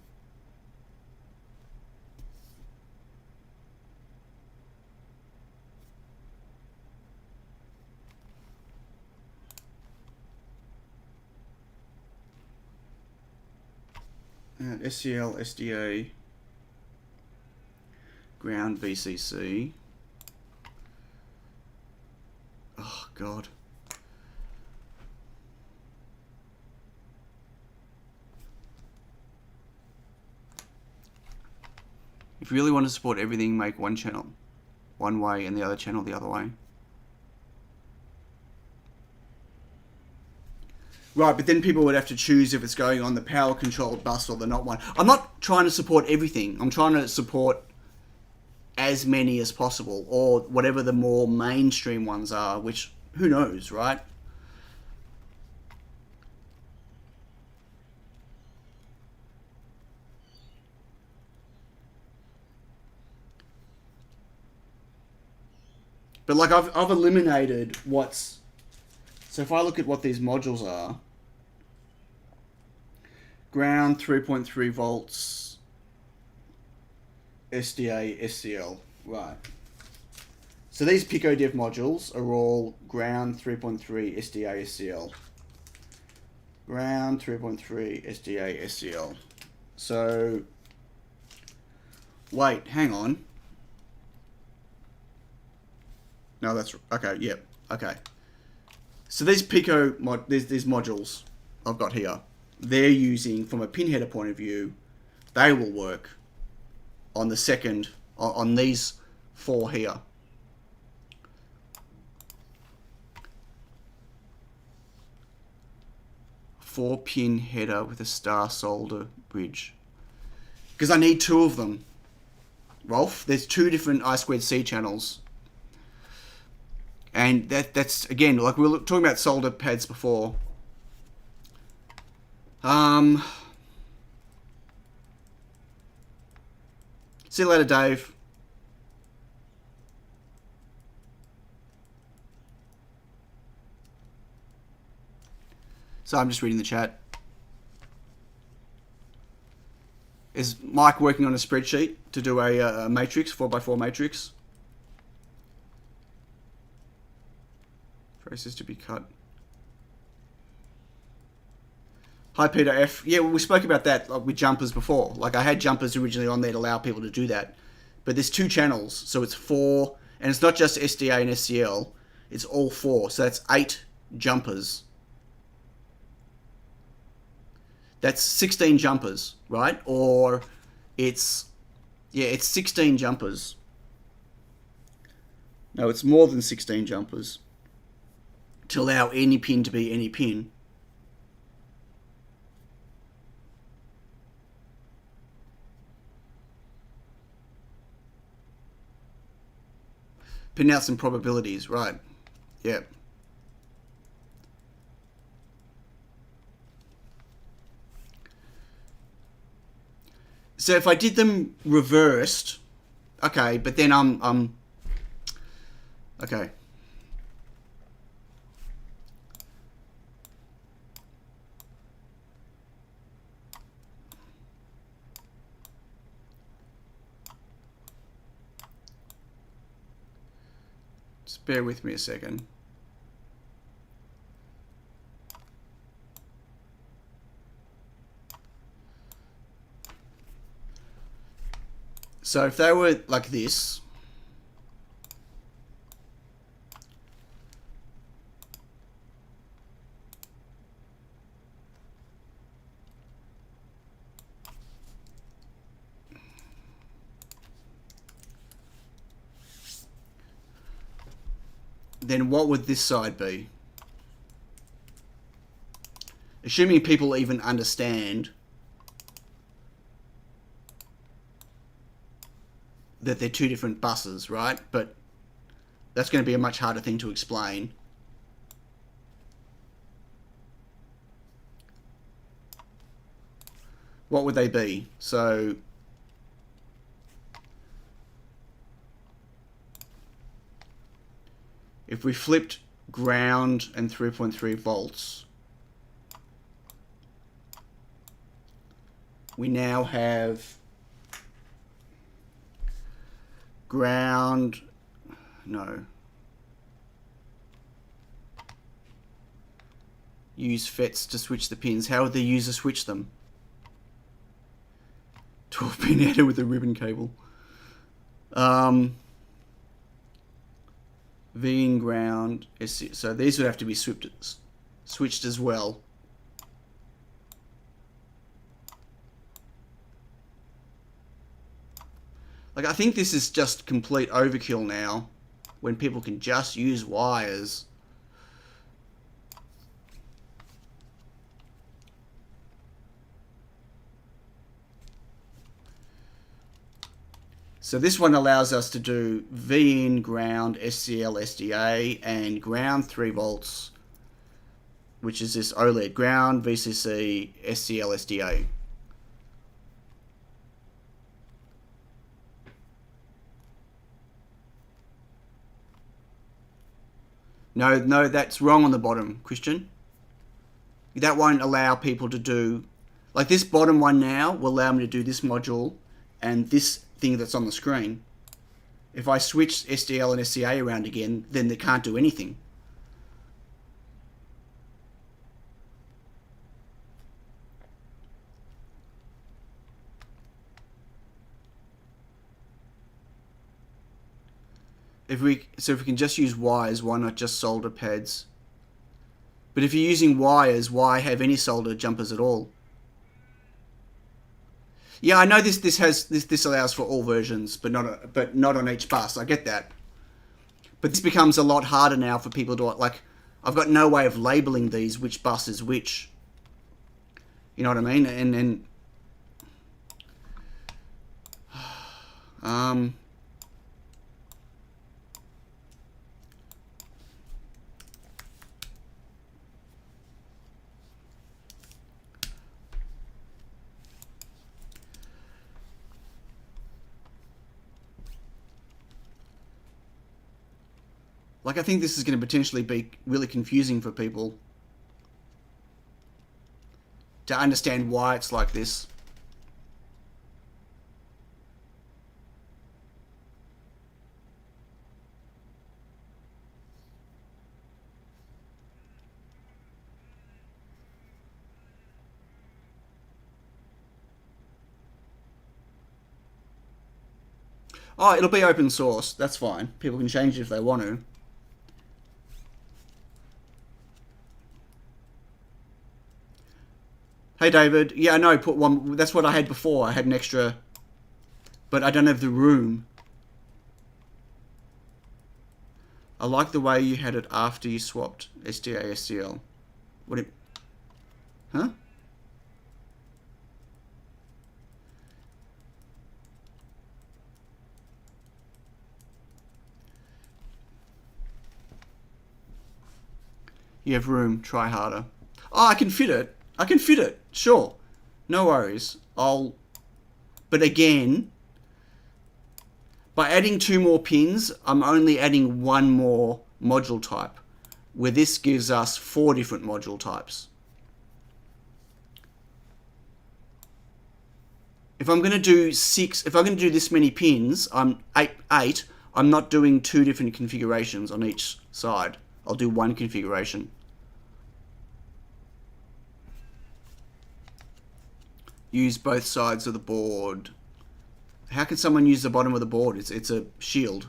Speaker 1: SCL, SDA, ground, VCC. Oh, God. If you really want to support everything, make one channel one way and the other channel the other way. Right, but then people would have to choose if it's going on the power controlled bus or the not one. I'm not trying to support everything. I'm trying to support as many as possible, or whatever the more mainstream ones are, which, who knows, right? But like I've eliminated what's... So if I look at what these modules are, ground 3.3 volts, SDA, SCL, right. So these PicoDev modules are all ground 3.3 SDA, SCL. Ground 3.3 SDA, SCL. So, wait, hang on. No, that's, okay, yep, okay. So these these modules I've got here, they're using, from a pin header point of view, they will work on the second, on these four here. Four pin header with a star solder bridge. Because I need two of them. Rolf, there's two different I2C channels. And that's, again, like we were talking about solder pads before. See you later, Dave. So I'm just reading the chat. Is Mike working on a spreadsheet to do a matrix, 4x4 matrix? Traces to be cut. Hi, Peter F. Yeah, well, we spoke about that with jumpers before. Like, I had jumpers originally on there to allow people to do that. But there's two channels, so it's four. And it's not just SDA and SCL. It's all four. So that's 8 jumpers. That's 16 jumpers, right? Or it's 16 jumpers. No, it's more than 16 jumpers to allow any pin to be any pin. Pin out some probabilities, right? Yeah. So if I did them reversed, okay, but then I'm okay. Just bear with me a second. So if they were like this, then what would this side be? Assuming people even understand that they're two different buses, right? But that's going to be a much harder thing to explain. What would they be? So if we flipped ground and 3.3 volts, we now have ground, no. Use FETs to switch the pins. How would the user switch them? 12-pin header with a ribbon cable. V in ground. So these would have to be switched as well. Like, I think this is just complete overkill now, when people can just use wires. So this one allows us to do V in ground, SCL, SDA, and ground 3 volts, which is this OLED ground, VCC, SCL, SDA. No, that's wrong on the bottom, Christian. That won't allow people to do... Like, this bottom one now will allow me to do this module and this thing that's on the screen. If I switch SDL and SCA around again, then they can't do anything. If we can just use wires, why not just solder pads? But if you're using wires, why have any solder jumpers at all? Yeah, I know this allows for all versions, but not on each bus. I get that. But this becomes a lot harder now for people to, like, I've got no way of labeling these, which bus is which. You know what I mean? And like, I think this is going to potentially be really confusing for people to understand why it's like this. Oh, it'll be open source. That's fine. People can change it if they want to. Hey, David. Yeah, I know. Put one. That's what I had before. I had an extra, but I don't have the room. I like the way you had it after you swapped SDA, SCL. What it... Huh? You have room. Try harder. Oh, I can fit it. I can fit it. Sure. No worries. But again, by adding 2 more pins, I'm only adding 1 more module type, where this gives us 4 different module types. If I'm going to do this many pins, I'm 8, I'm not doing 2 different configurations on each side. I'll do 1 configuration. Use both sides of the board. How can someone use the bottom of the board? It's a shield.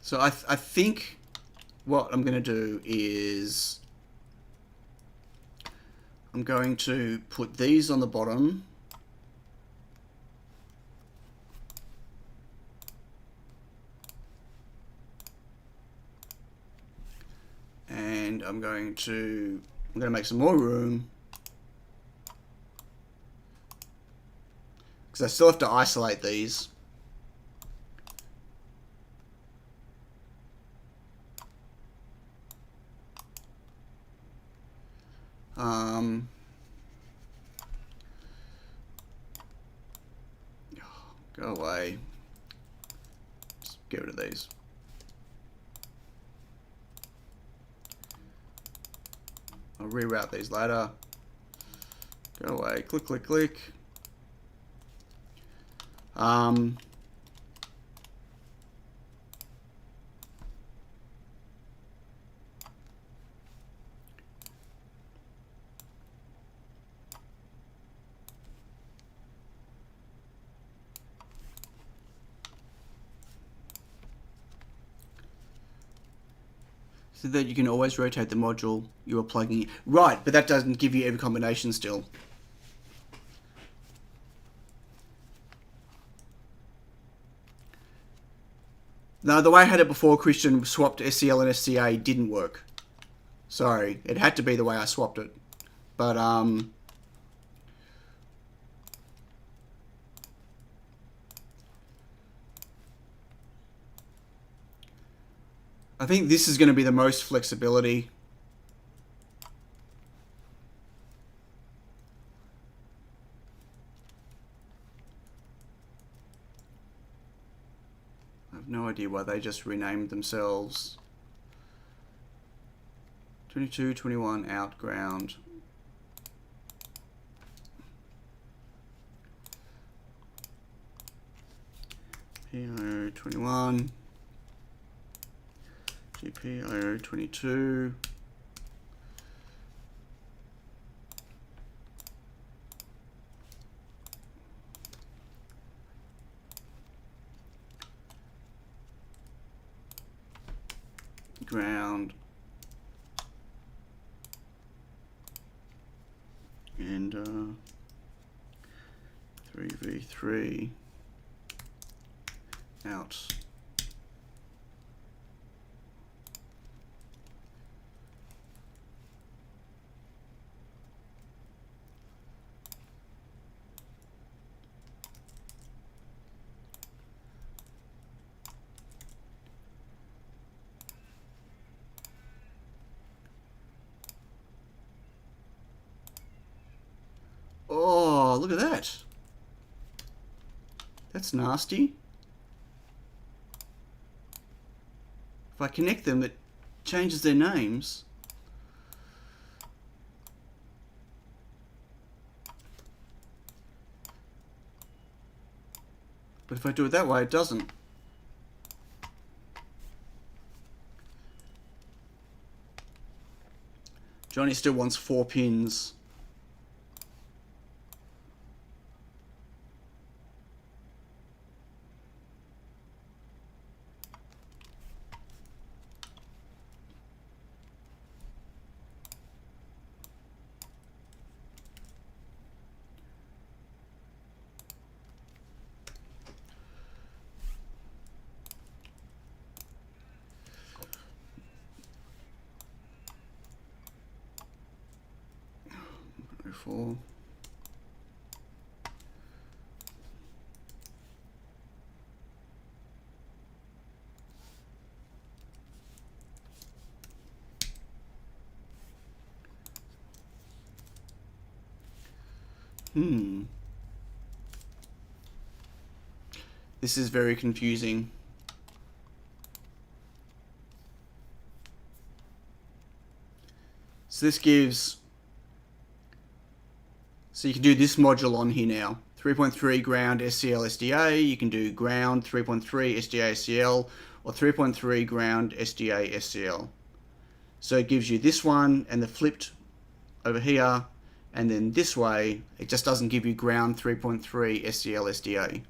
Speaker 1: So I think what I'm going to do is I'm going to put these on the bottom. And I'm going to make some more room, because I still have to isolate these. Go away. Just get rid of these. I'll reroute these later. Go away. Click, click, click. So that you can always rotate the module you are plugging in. Right, but that doesn't give you every combination still. No, the way I had it before, Christian, swapped SCL and SCA didn't work. Sorry, it had to be the way I swapped it. But, I think this is going to be the most flexibility. I have no idea why they just renamed themselves. 22, 21, out, ground. PIO 21. GPIO 22. Ground. And 3v3 out. Oh, look at that. That's nasty. If I connect them, it changes their names. But if I do it that way, it doesn't. Johnny still wants 4 pins. 4. This is very confusing. So this gives, so you can do this module on here now. 3.3 ground SCL SDA, you can do ground 3.3 SDA SCL, or 3.3 ground SDA SCL. So it gives you this one and the flipped over here, and then this way, it just doesn't give you ground 3.3 SCL SDA.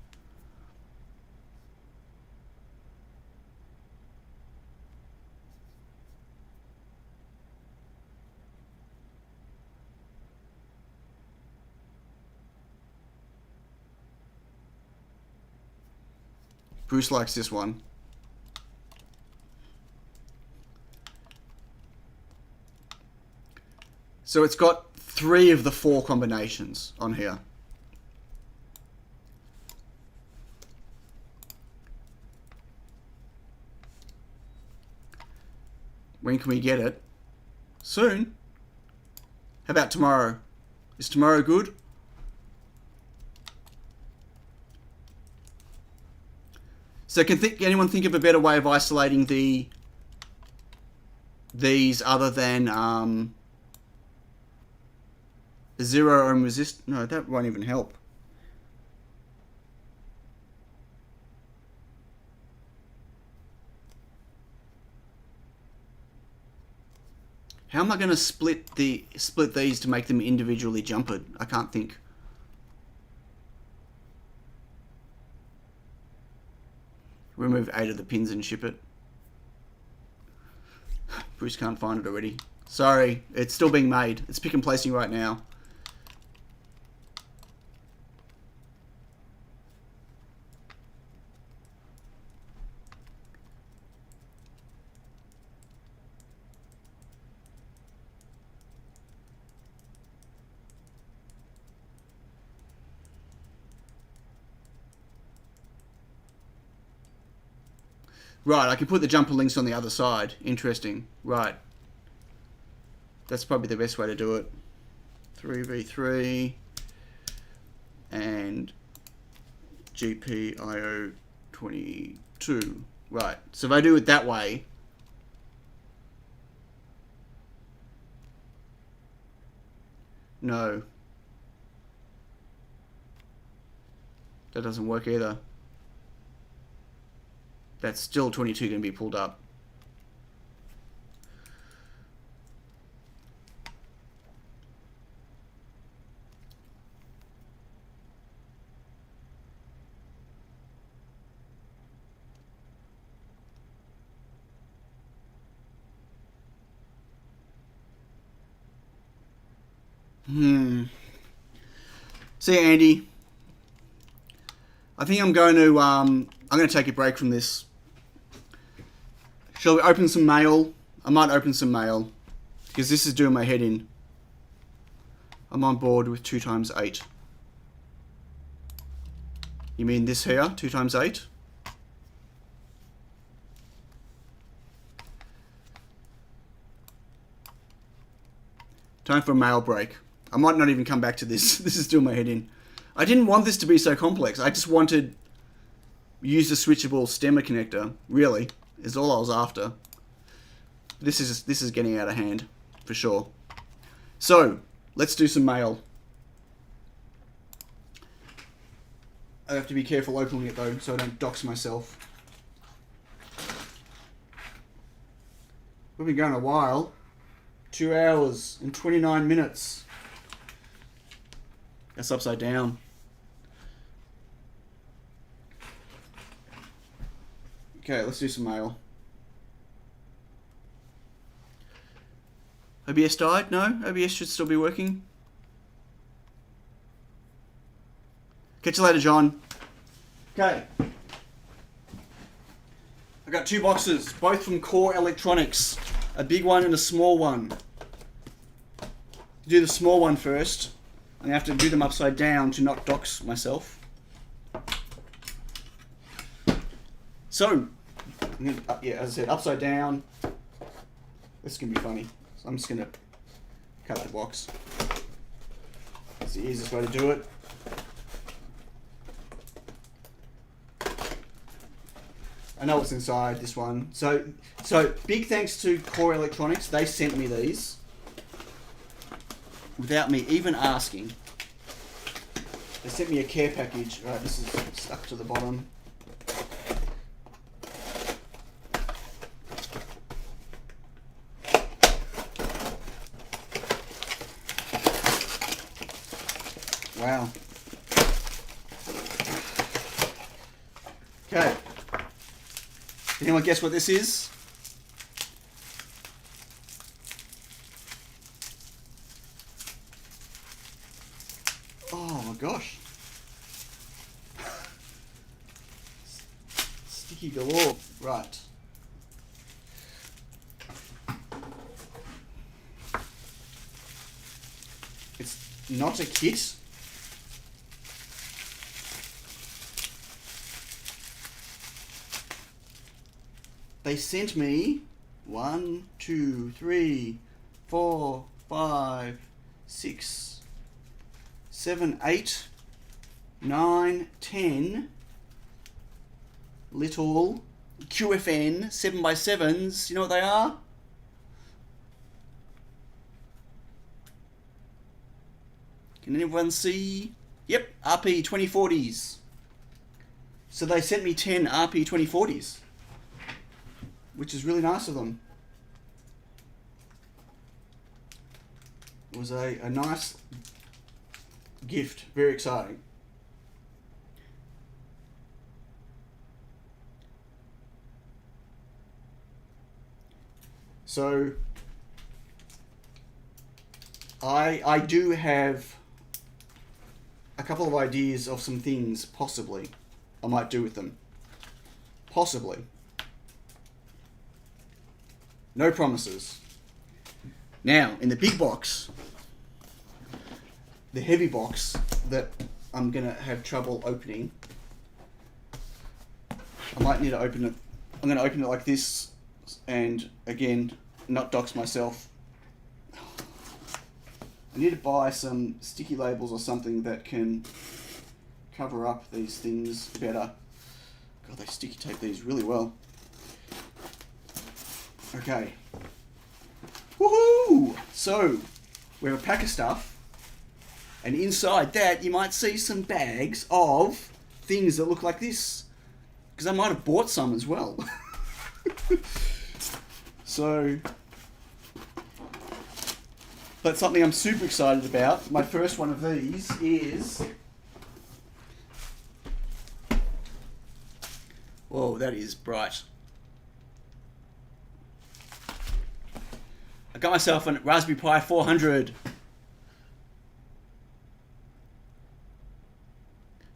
Speaker 1: Bruce likes this one. So it's got 3 of the 4 combinations on here. When can we get it? Soon. How about tomorrow? Is tomorrow good? So can anyone think of a better way of isolating these other than 0 ohm resist? No, that won't even help. How am I going to split these to make them individually jumpered? I can't think. Remove 8 of the pins and ship it. Bruce can't find it already. Sorry, it's still being made. It's pick and placing right now. Right, I can put the jumper links on the other side. Interesting. Right. That's probably the best way to do it. 3v3 and GPIO22. Right. So if I do it that way, no. That doesn't work either. That's still 22 going to be pulled up. See you, Andy. I think I'm going to take a break from this. Shall we open some mail? I might open some mail because this is doing my head in. I'm on board with 2 times 8. You mean this here, 2 times 8? Time for a mail break. I might not even come back to this. This is doing my head in. I didn't want this to be so complex. I just wanted use the switchable stemmer connector. Really, is all I was after. This is getting out of hand for sure. So let's do some mail. I have to be careful opening it though, so I don't dox myself. We've been going a while. 2 hours and 29 minutes. That's upside down. Okay, let's do some mail. OBS died? No? OBS should still be working. Catch you later, John. Okay. I got 2 boxes, both from Core Electronics. A big one and a small one. Do the small one first. I'm going to have to do them upside down to not dox myself. So, yeah, as I said, upside down. This is going to be funny. So I'm just going to cut the box. That's the easiest way to do it. I know what's inside this one. So big thanks to Core Electronics. They sent me these without me even asking. They sent me a care package. Right, this is stuck to the bottom. Wow. Okay. Can anyone guess what this is? Oh my gosh. Sticky galore. Right. It's not a kit. They sent me 1, 2, 3, 4, 5, 6, 7, 8, 9, 10 little QFN 7x7s. You know what they are? Can anyone see? Yep, RP 2040s. So they sent me 10 RP 2040s. Which is really nice of them. It was a nice gift. Very exciting. So I do have a couple of ideas of some things possibly I might do with them. Possibly. No promises. Now, in the big box, the heavy box that I'm going to have trouble opening, I might need to open it. I'm going to open it like this and, again, not dox myself. I need to buy some sticky labels or something that can cover up these things better. God, they sticky tape these really well. Okay. Woohoo! So, we have a pack of stuff, and inside that you might see some bags of things that look like this. Because I might have bought some as well. So, that's something I'm super excited about. My first one of these is... Whoa, that is bright. I got myself a Raspberry Pi 400.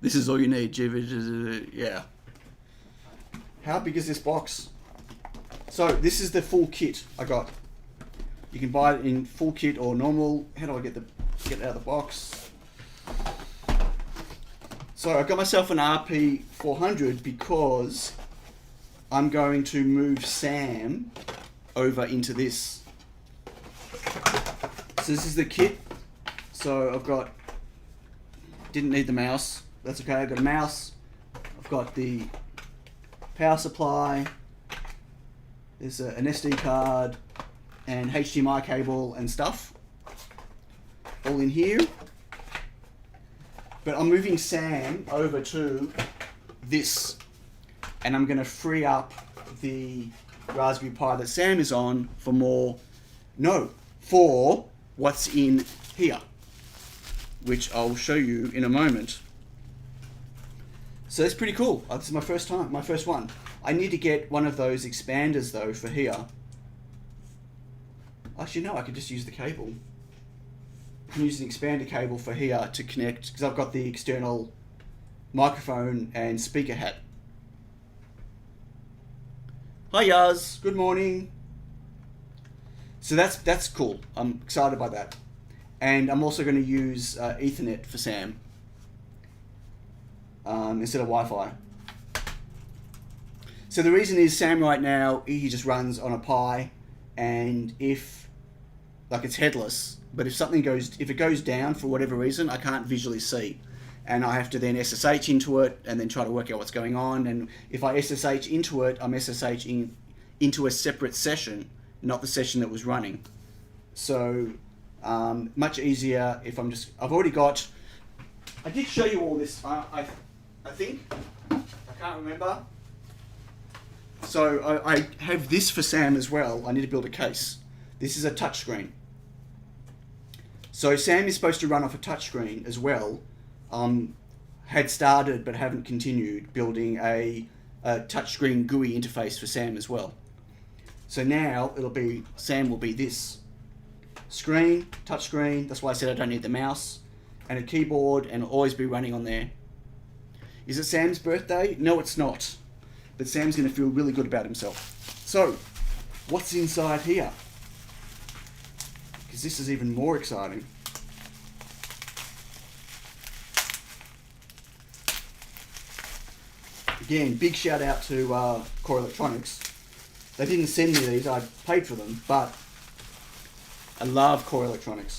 Speaker 1: This is all you need. Yeah. How big is this box? So, this is the full kit I got. You can buy it in full kit or normal. How do I get it out of the box? So, I got myself an RP 400 because I'm going to move Sam over into this. So this is the kit. So I've got, didn't need the mouse. That's okay. I've got a mouse. I've got the power supply. There's an SD card and HDMI cable and stuff. All in here. But I'm moving Sam over to this. And I'm going to free up the Raspberry Pi that Sam is on for for what's in here, which I'll show you in a moment. So that's pretty cool. This is my first one. I need to get one of those expanders though for here. Actually, no, I could just use the cable. I can use an expander cable for here to connect, because I've got the external microphone and speaker hat. Hi Yaz, good morning. So that's cool. I'm excited by that. And I'm also going to use Ethernet for Sam instead of Wi-Fi. So the reason is Sam right now, he just runs on a Pi, and if, like, it's headless, but if it goes down for whatever reason, I can't visually see. And I have to then SSH into it and then try to work out what's going on. And if I SSH into it, I'm SSHing into a separate session, not the session that was running. So much easier if I've already got, I did show you all this, I think, I can't remember. So I have this for Sam as well. I need to build a case. This is a touchscreen. So Sam is supposed to run off a touchscreen as well. Had started but haven't continued building a touchscreen GUI interface for Sam as well. So now Sam will be this screen, touchscreen. That's why I said I don't need the mouse, and a keyboard, and it'll always be running on there. Is it Sam's birthday? No, it's not. But Sam's going to feel really good about himself. So, what's inside here? Because this is even more exciting. Again, big shout out to Core Electronics. They didn't send me these, I paid for them, but I love Core Electronics.